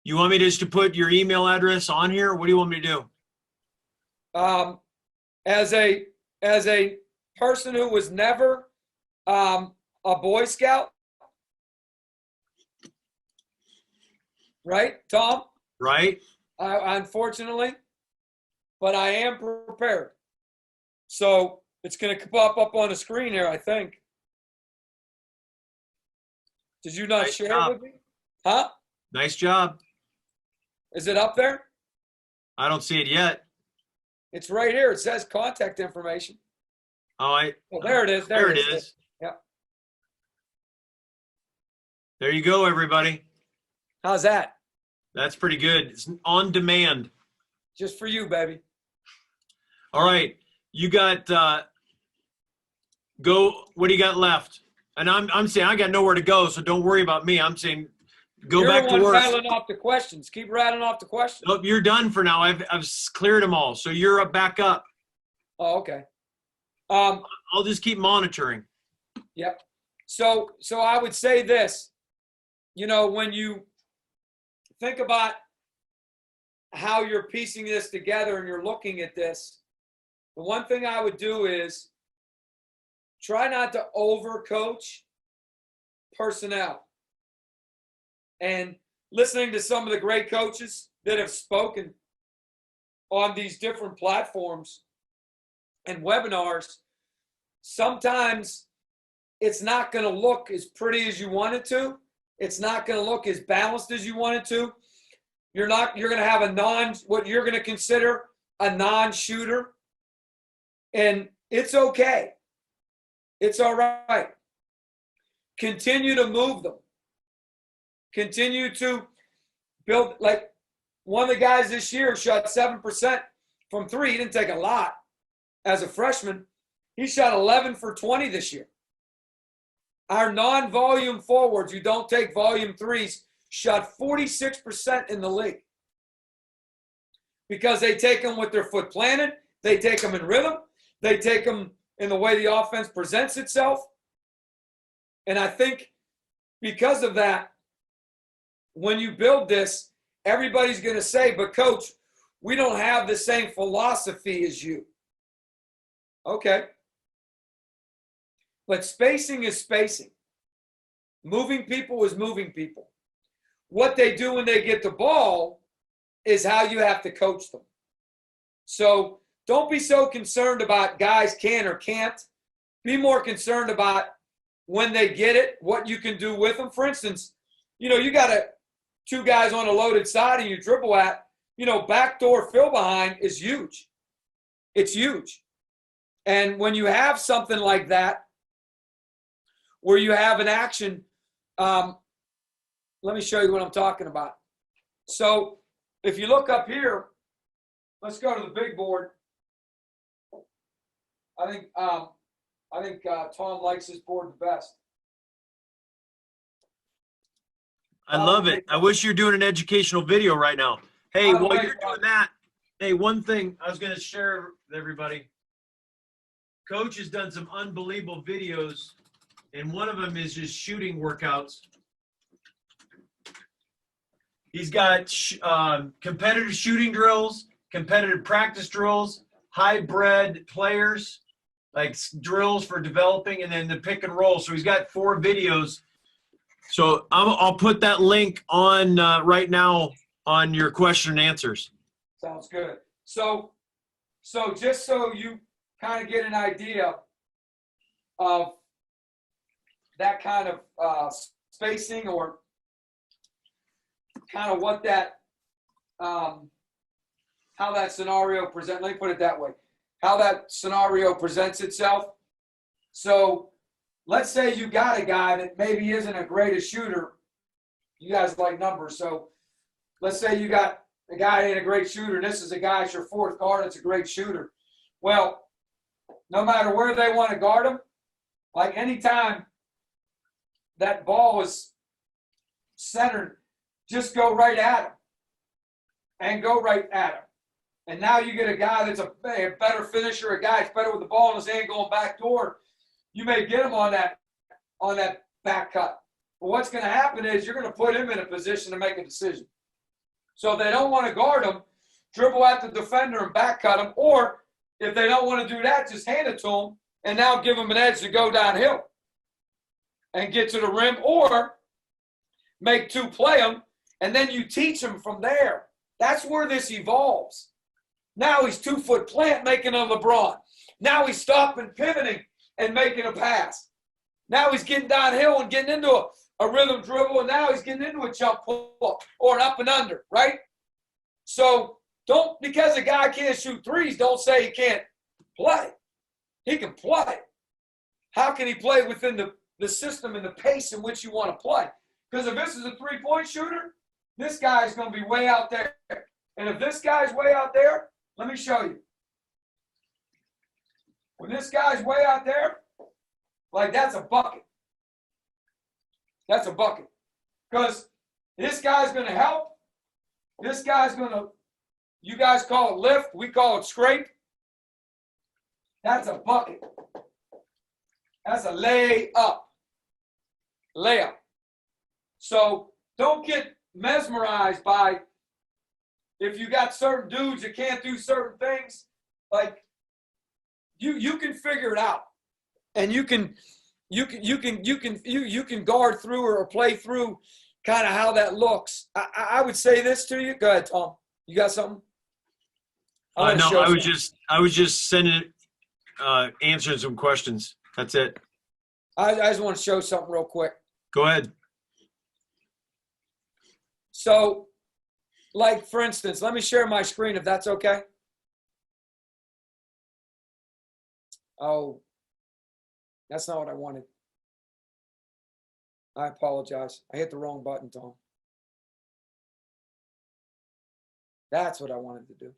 You want me just to put your email address on here? What do you want me to do? As a person who was never a Boy Scout, right, Tom? Right? Unfortunately, but I am prepared. So it's going to pop up on the screen here, I think. Did you not Nice share job. it with me? Huh? Nice job. Is it up there? I don't see it yet. It's right here. It says contact information. Oh, There it is. there it is. Yeah. There you go, everybody. How's that? That's pretty good. It's on demand. Just for you, baby. All right. You got go. What do you got left? And I'm saying I got nowhere to go, so don't worry about me. I'm saying go You're back the to one work. rattling off the questions. Keep rattling off the questions. Nope, you're done for now. I've cleared them all, so you're up back up. Oh, okay. I'll just keep monitoring. Yep. So I would say this, when you think about how you're piecing this together and you're looking at this, the one thing I would do is try not to overcoach personnel. And listening to some of the great coaches that have spoken on these different platforms and webinars, sometimes it's not going to look as pretty as you want it to. It's not going to look as balanced as you want it to. You're going to have what you're going to consider a non-shooter. And it's okay. It's all right. Continue to move them. Continue to build. Like one of the guys this year shot 7% from three. He didn't take a lot as a freshman. He shot 11 for 20 this year. Our non-volume forwards who don't take volume threes shot 46% in the league because they take them with their foot planted. They take them in rhythm. They take them in the way the offense presents itself. And I think because of that, when you build this, everybody's going to say, but coach, we don't have the same philosophy as you. Okay. But spacing is spacing. Moving people is moving people. What they do when they get the ball is how you have to coach them. So don't be so concerned about guys can or can't. Be more concerned about when they get it, what you can do with them. For instance, you got two guys on a loaded side and you dribble at, backdoor fill behind is huge. It's huge. And when you have something like that, where you have an action, let me show you what I'm talking about. So if you look up here, let's go to the big board. I think Tom likes this board the best. I love it. I wish you're doing an educational video right now. Hey, while you're doing that, hey, one thing I was going to share with everybody. Coach has done some unbelievable videos, and one of them is just shooting workouts. He's got competitive shooting drills, competitive practice drills, hybrid players, like drills for developing, and then the pick and roll. So he's got 4 videos. So I'll put that link on right now on your question and answers. Sounds good. So just so you kind of get an idea of that kind of spacing or kind of what that, how that scenario presents, let me put it that way, how that scenario presents itself. So let's say you got a guy that maybe isn't a greatest shooter. You guys like numbers. So let's say you got a guy ain't a great shooter, and this is a guy that's your fourth guard that's a great shooter. Well, no matter where they want to guard him, like anytime that ball is centered, just go right at him and go right at him. And now you get a guy that's a better finisher, a guy that's better with the ball in his hand going back door. You may get him on that back cut. But what's going to happen is you're going to put him in a position to make a decision. So if they don't want to guard him, dribble at the defender and back cut him. Or if they don't want to do that, just hand it to him and now give him an edge to go downhill and get to the rim, or make 2 play him, and then you teach him from there. That's where this evolves. Now he's 2-foot plant making a LeBron. Now he's stopping, pivoting, and making a pass. Now he's getting downhill and getting into a rhythm dribble, and now he's getting into a jump pull or an up and under, right? So don't, because a guy can't shoot threes, don't say he can't play. He can play. How can he play within the system and the pace in which you want to play? Because if this is a three-point shooter, this guy is going to be way out there. And if this guy's way out there, let me show you. When this guy's way out there, like that's a bucket. That's a bucket. Because this guy's going to help. This guy's going to, you guys call it lift. We call it scrape. That's a bucket. That's a layup. Layup. So don't get mesmerized by if you got certain dudes that can't do certain things. Like you can figure it out, and you can guard through or play through kind of how that looks. I would say this to you. Go ahead, Tom. You got something? No, I was just sending answering some questions. That's it. I just want to show something real quick. Go ahead. So, like, for instance, let me share my screen if that's okay. Oh, that's not what I wanted. I apologize. I hit the wrong button, Tom. That's what I wanted to do.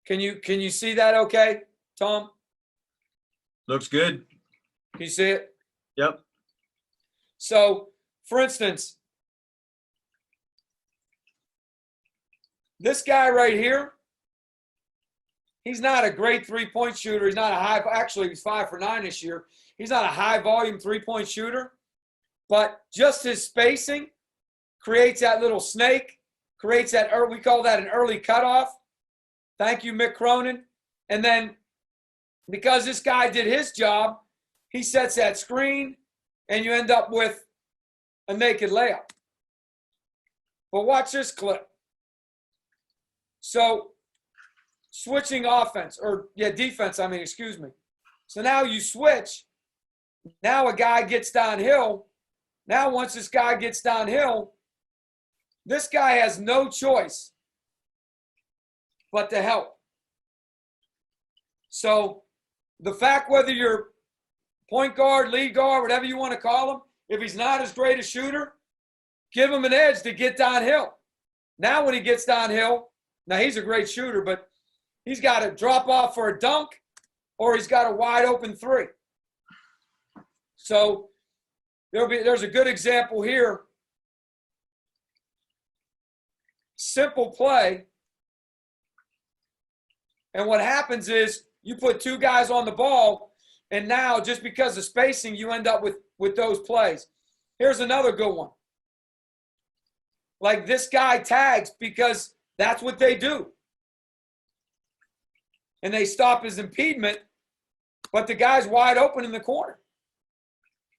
Can you see that okay, Tom? Looks good. Can you see it? Yep. So, for instance, this guy right here, he's not a great three-point shooter. He's not a high, actually he's 5 for 9 this year. He's not a high-volume three-point shooter, but just his spacing creates that little snake, creates that, we call that an early cutoff. Thank you, Mick Cronin. And then because this guy did his job, he sets that screen, and you end up with a naked layup. But watch this clip. So switching defense. Excuse me. So now you switch. Now a guy gets downhill. Now once this guy gets downhill, this guy has no choice but to help. So the fact whether you're point guard, lead guard, whatever you want to call him, if he's not as great a shooter, give him an edge to get downhill. Now when he gets downhill, now he's a great shooter, but he's got to drop off for a dunk or he's got a wide open three. So there's a good example here. Simple play. And what happens is you put two guys on the ball, and now just because of spacing, you end up with those plays. Here's another good one. Like this guy tags because that's what they do. And they stop his impediment, but the guy's wide open in the corner.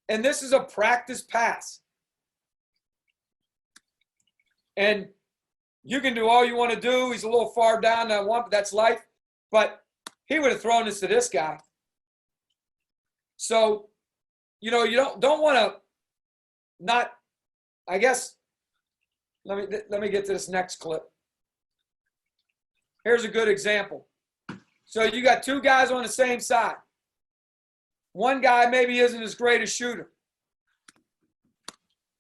And this is a practice pass. And you can do all you want to do. He's a little far down that one, but that's life. But he would have thrown this to this guy. So, you don't want to not, I guess, let me get to this next clip. Here's a good example. So you got two guys on the same side. One guy maybe isn't as great a shooter.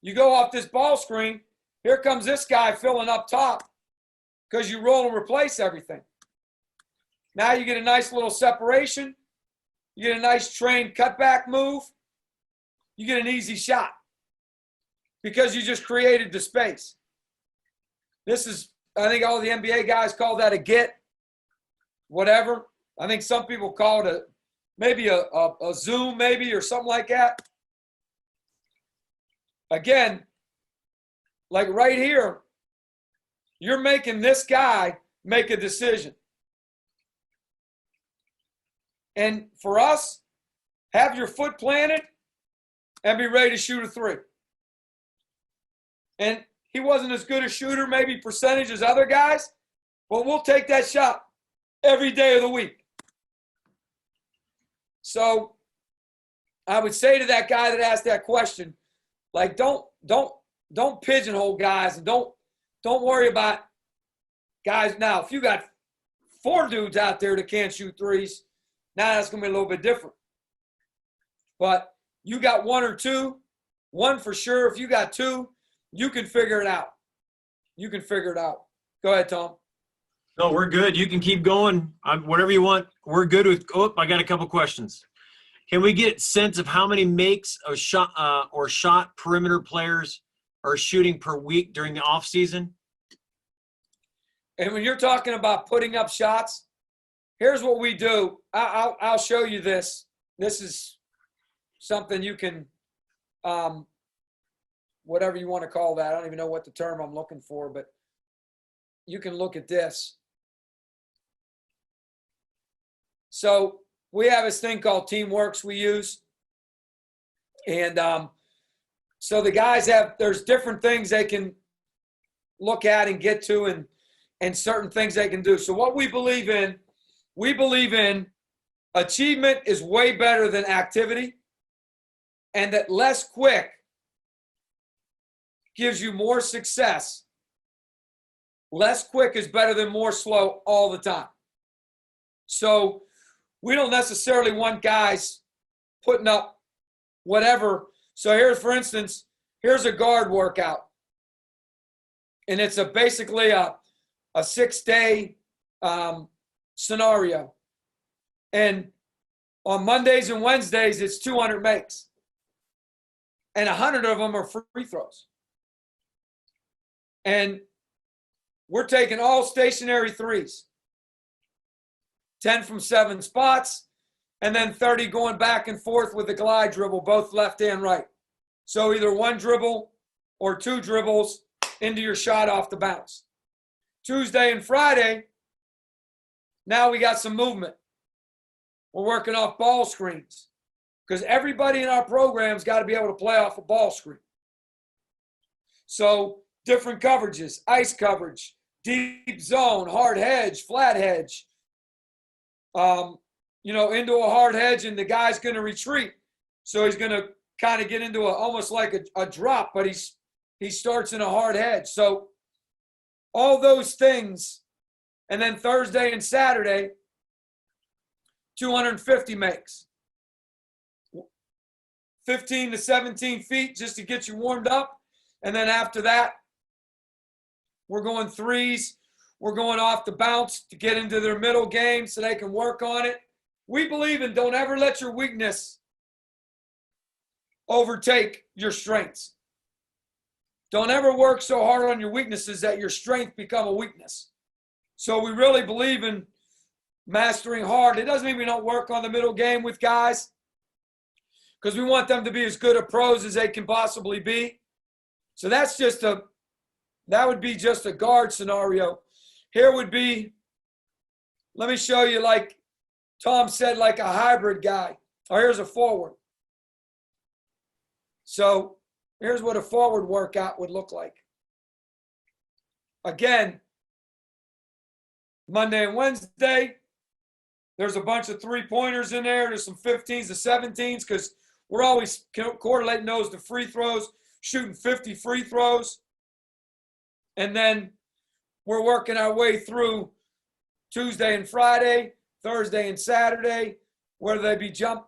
You go off this ball screen, here comes this guy filling up top because you roll and replace everything. Now you get a nice little separation. You get a nice trained cutback move. You get an easy shot because you just created the space. This is, I think all the NBA guys call that a get, whatever. I think some people call it maybe a zoom maybe or something like that. Again, like right here, you're making this guy make a decision. And for us, have your foot planted and be ready to shoot a three. And he wasn't as good a shooter, maybe percentage as other guys, but we'll take that shot every day of the week. So I would say to that guy that asked that question, like don't pigeonhole guys and don't worry about guys, now, if you got 4 dudes out there that can't shoot threes, now that's going to be a little bit different. But you got 1 or 2, 1 for sure. If you got 2, you can figure it out. You can figure it out. Go ahead, Tom. No, we're good. You can keep going. Whatever you want. We're good with. Oh, I got a couple questions. Can we get sense of how many makes of shot or shot perimeter players are shooting per week during the off season? And when you're talking about putting up shots, here's what we do. I'll show you this. This is something you can, whatever you want to call that. I don't even know what the term I'm looking for, but you can look at this. So we have this thing called Teamworks we use. And so the guys there's different things they can look at and get to and certain things they can do. So what we believe in achievement is way better than activity, and that less quick gives you more success. Less quick is better than more slow all the time. So we don't necessarily want guys putting up whatever. So here's, for instance, here's a guard workout. And it's basically a 6-day scenario. And on Mondays and Wednesdays, it's 200 makes. And 100 of them are free throws. And we're taking all stationary threes. 10 from 7 spots, and then 30 going back and forth with the glide dribble, both left and right. So either 1 dribble or 2 dribbles into your shot off the bounce. Tuesday and Friday, now we got some movement. We're working off ball screens because everybody in our program's got to be able to play off a ball screen. So different coverages, ice coverage, deep zone, hard hedge, flat hedge, into a hard hedge, and the guy's going to retreat. So he's going to kind of get into almost like a drop, but he starts in a hard hedge. So all those things. And then Thursday and Saturday, 250 makes. 15 to 17 feet just to get you warmed up. And then after that, we're going threes. We're going off the bounce to get into their middle game so they can work on it. We believe in don't ever let your weakness overtake your strengths. Don't ever work so hard on your weaknesses that your strength become a weakness. So we really believe in mastering hard. It doesn't mean we don't work on the middle game with guys because we want them to be as good a pros as they can possibly be. So that would be just a guard scenario. Here would be, let me show you, like Tom said, like a hybrid guy. Oh, here's a forward. So here's what a forward workout would look like. Again, Monday and Wednesday, there's a bunch of three-pointers in there. There's some 15s to 17s because we're always correlating those to free throws, shooting 50 free throws. And then we're working our way through Tuesday and Friday, Thursday and Saturday, whether they be jump,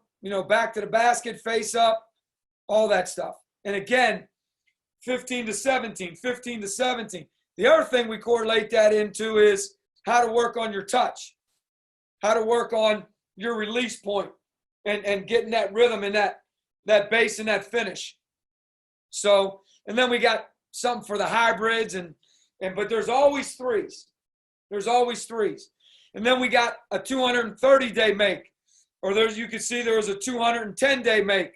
back to the basket, face up, all that stuff. And again, 15 to 17, 15 to 17. The other thing we correlate that into is how to work on your touch, how to work on your release point and getting that rhythm and that base and that finish. So, and then we got something for the hybrids but there's always threes. There's always threes. And then we got a 230-day make. Or you can see there was a 210-day make.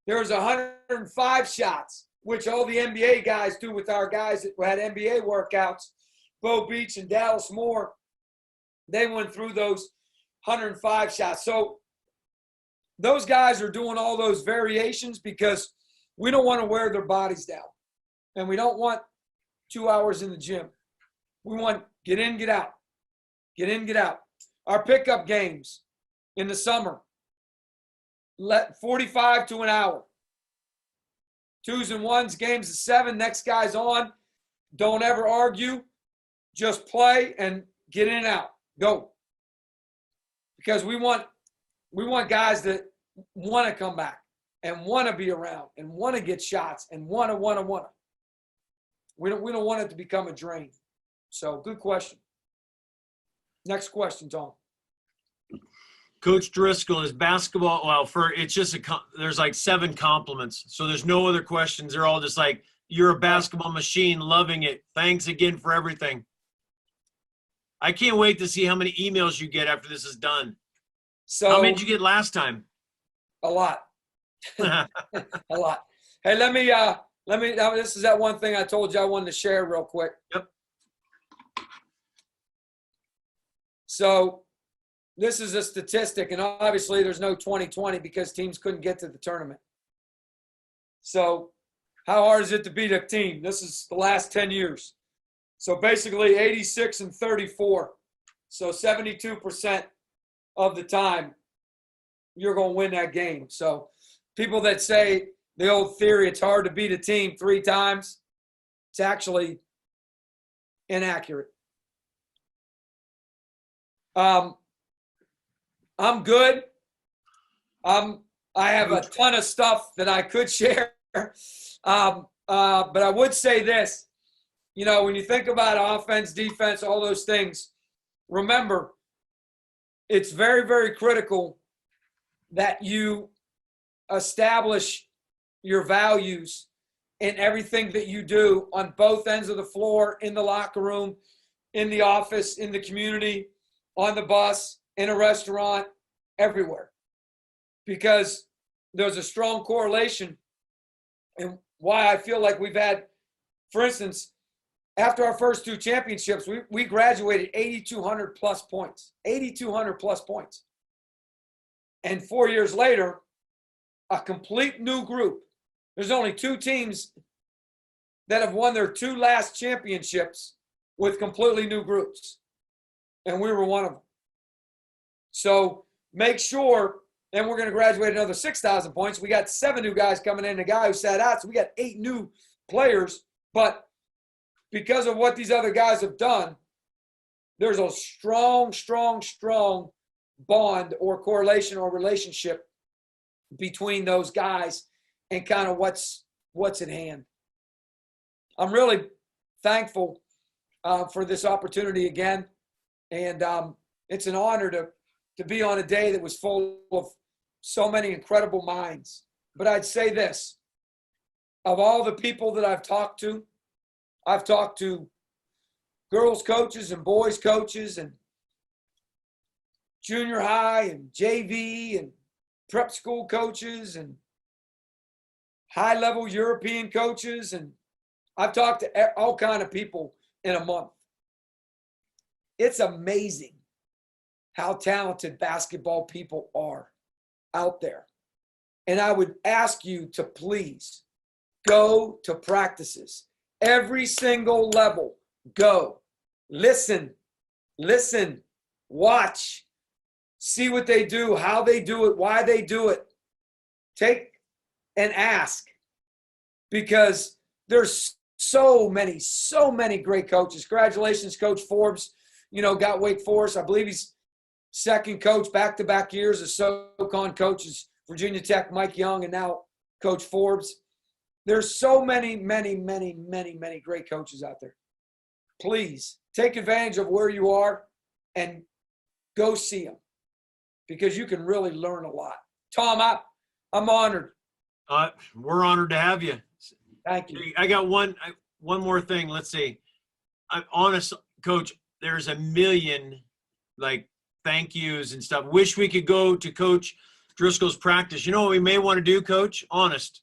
There was 105 shots, which all the NBA guys do with our guys that had NBA workouts. Bo Beach and Dallas Moore, they went through those 105 shots. So those guys are doing all those variations because we don't want to wear their bodies down. And we don't want 2 hours in the gym. We want get in, get out. Get in, get out. Our pickup games in the summer, 45 to an hour. 2s and 1s, games of 7, next guy's on. Don't ever argue. just play and get in and out. Go. Because we want guys that want to come back and want to be around and want to get shots and want to. We don't want it to become a drain. So good question. Next question, Tom. Coach Driscoll, is basketball, there's like 7 compliments. So there's no other questions. They're all just like, you're a basketball machine, loving it. Thanks again for everything. I can't wait to see how many emails you get after this is done. So how many did you get last time? A lot. A lot. Hey, let me, this is that one thing I told you I wanted to share real quick. Yep. So this is a statistic, and obviously there's no 2020 because teams couldn't get to the tournament. So how hard is it to beat a team? This is the last 10 years. So basically 86-34. So 72% of the time you're going to win that game. So people that say the old theory, it's hard to beat a team 3 times, it's actually inaccurate. I'm good. I have a ton of stuff that I could share. But I would say this, you know, when you think about offense, defense, all those things, remember, it's very, very critical that you establish your values in everything that you do on both ends of the floor, in the locker room, in the office, in the community, on the bus, in a restaurant, everywhere. Because there's a strong correlation. And why I feel like we've had, for instance, after our first 2 championships, we graduated 8,200 plus points. 8,200 plus points. And 4 years later, a complete new group. There's only 2 teams that have won their 2 last championships with completely new groups. And we were one of them. So make sure, and we're going to graduate another 6,000 points. We got 7 new guys coming in, a guy who sat out, so we got 8 new players. But because of what these other guys have done, there's a strong, strong, strong bond or correlation or relationship between those guys and kind of what's at hand. I'm really thankful for this opportunity again. And it's an honor to be on a day that was full of so many incredible minds. But I'd say this, of all the people that I've talked to girls coaches and boys coaches and junior high and JV and prep school coaches and high-level European coaches, and I've talked to all kind of people in a month. It's amazing how talented basketball people are out there. And I would ask you to please go to practices. Every single level, go. Listen, watch, see what they do, how they do it, why they do it. Take and ask, because there's so many great coaches. Congratulations, Coach Forbes, got Wake Forest. I believe he's second coach back-to-back years as SoCon coaches, Virginia Tech, Mike Young, and now Coach Forbes. There's so many great coaches out there. Please take advantage of where you are and go see them, because you can really learn a lot. Tom, I'm honored. We're honored to have you. Thank you. I got one more thing. Let's see. I'm honest, Coach. There's a million thank yous and stuff. Wish we could go to Coach Driscoll's practice. You know what we may want to do, Coach? Honest.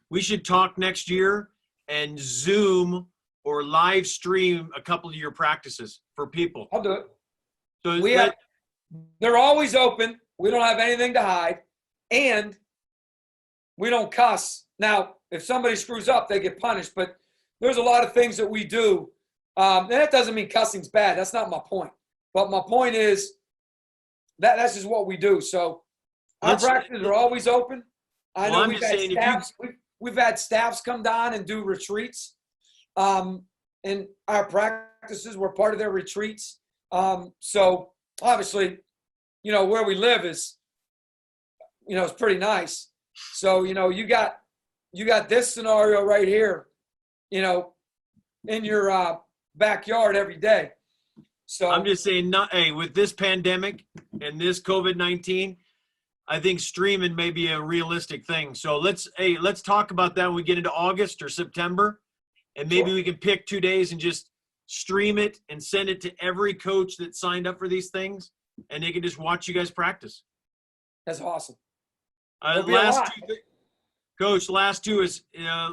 We should talk next year and Zoom or live stream a couple of your practices for people. I'll do it. So they're always open. We don't have anything to hide. And we don't cuss. Now, if somebody screws up, they get punished. But there's a lot of things that we do. And that doesn't mean cussing's bad. That's not my point. But my point is that's just what we do. So our practices are always open. I know we've had staffs come down and do retreats. And our practice practices. We're part of their retreats. So obviously, where we live is, it's pretty nice. So, you got this scenario right here, in your backyard every day. So I'm just saying, hey, with this pandemic and this COVID-19, I think streaming may be a realistic thing. So let's talk about that when we get into August or September, and maybe Sure. we can pick 2 days and just stream it and send it to every coach that signed up for these things, and they can just watch you guys practice. That's awesome. Coach, last two is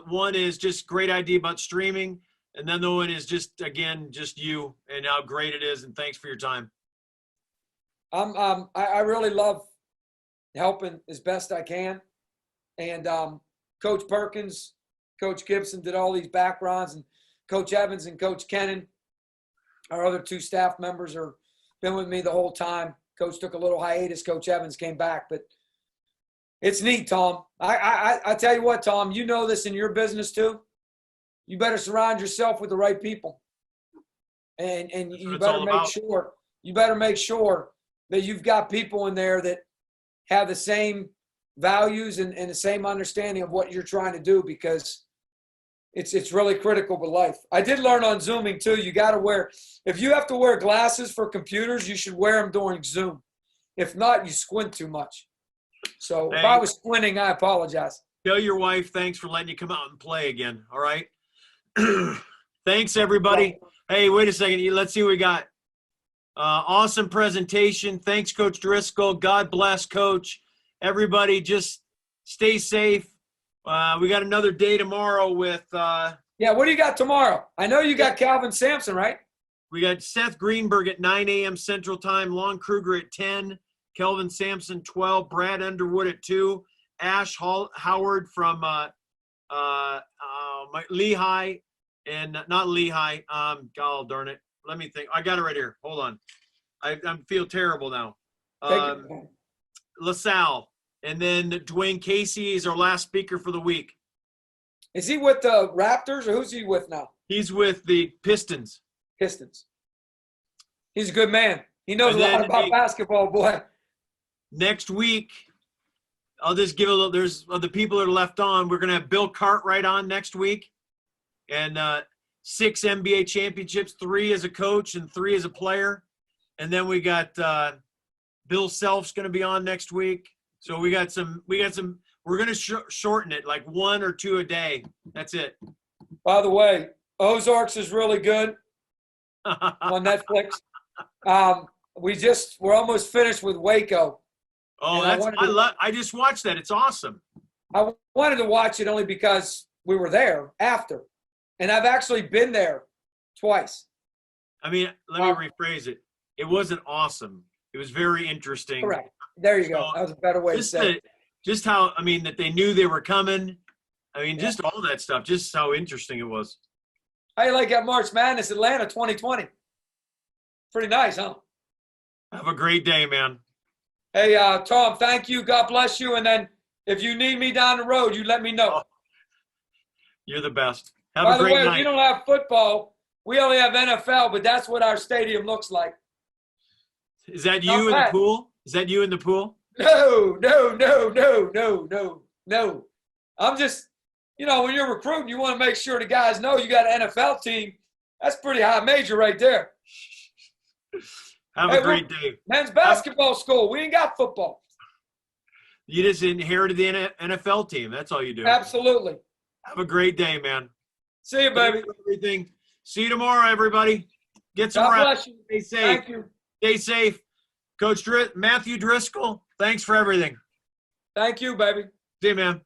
one is just great idea about streaming, and then the one is just you and how great it is, and thanks for your time. I really love helping as best I can, and Coach Perkins, Coach Gibson did all these backgrounds, and Coach Evans and Coach Kennan, our other 2 staff members, are been with me the whole time. Coach took a little hiatus. Coach Evans came back, but it's neat, Tom. I tell you what, Tom, you know this in your business too. You better surround yourself with the right people, and you better make sure that you've got people in there that have the same values and the same understanding of what you're trying to do, because it's really critical to life. I did learn on Zooming too. You got to wear, if you have to wear glasses for computers, you should wear them during Zoom. If not, you squint too much. So if I was squinting, I apologize. Tell your wife thanks for letting you come out and play again. All right. Thanks, everybody. Hey, wait a second. Let's see what we got. Awesome presentation. Thanks, Coach Driscoll. God bless, Coach. Everybody, just stay safe. We got another day tomorrow with yeah, what do you got tomorrow? I know you got Calvin Sampson, right? We got Seth Greenberg at 9 a.m. Central Time, Lon Kruger at 10, Kelvin Sampson 12, Brad Underwood at 2, Ash Howard from Lehigh, and not Lehigh. God darn it. Let me think. I got it right here. Hold on. I feel terrible now. LaSalle. And then Dwayne Casey is our last speaker for the week. Is he with the Raptors, or who's he with now? He's with the Pistons. Pistons. He's a good man. He knows a lot about basketball, boy. Next week, I'll just give a little, there's the people that are left on. We're going to have Bill Cartwright on next week. And 6 NBA championships, 3 as a coach and 3 as a player. And then we got Bill Self's going to be on next week. So we got some, we're going to shorten it, like 1 or 2 a day. That's it. By the way, Ozarks is really good on Netflix. We're almost finished with Waco. Oh, I just watched that. It's awesome. I wanted to watch it only because we were there after. And I've actually been there twice. I mean, let me rephrase it. It wasn't awesome. It was very interesting. Correct. There you go. That was a better way to say it. Just how, I mean, that they knew they were coming. I mean, just all that stuff, just how interesting it was. How you like that March Madness Atlanta 2020? Pretty nice, huh? Have a great day, man. Hey, Tom, thank you. God bless you. And then if you need me down the road, you let me know. Oh, you're the best. Have a great night. By the way, we don't have football. We only have NFL, but that's what our stadium looks like. Is that you in the pool? Is that you in the pool? No. I'm just, when you're recruiting, you want to make sure the guys know you got an NFL team. That's pretty high major right there. Have a great day. Men's basketball school. We ain't got football. You just inherited the NFL team. That's all you do. Absolutely. Have a great day, man. See you, baby. Everything. See you tomorrow, everybody. Get some rest. Stay safe. Thank you. Stay safe. Coach Matthew Driscoll, thanks for everything. Thank you, baby. See you, man.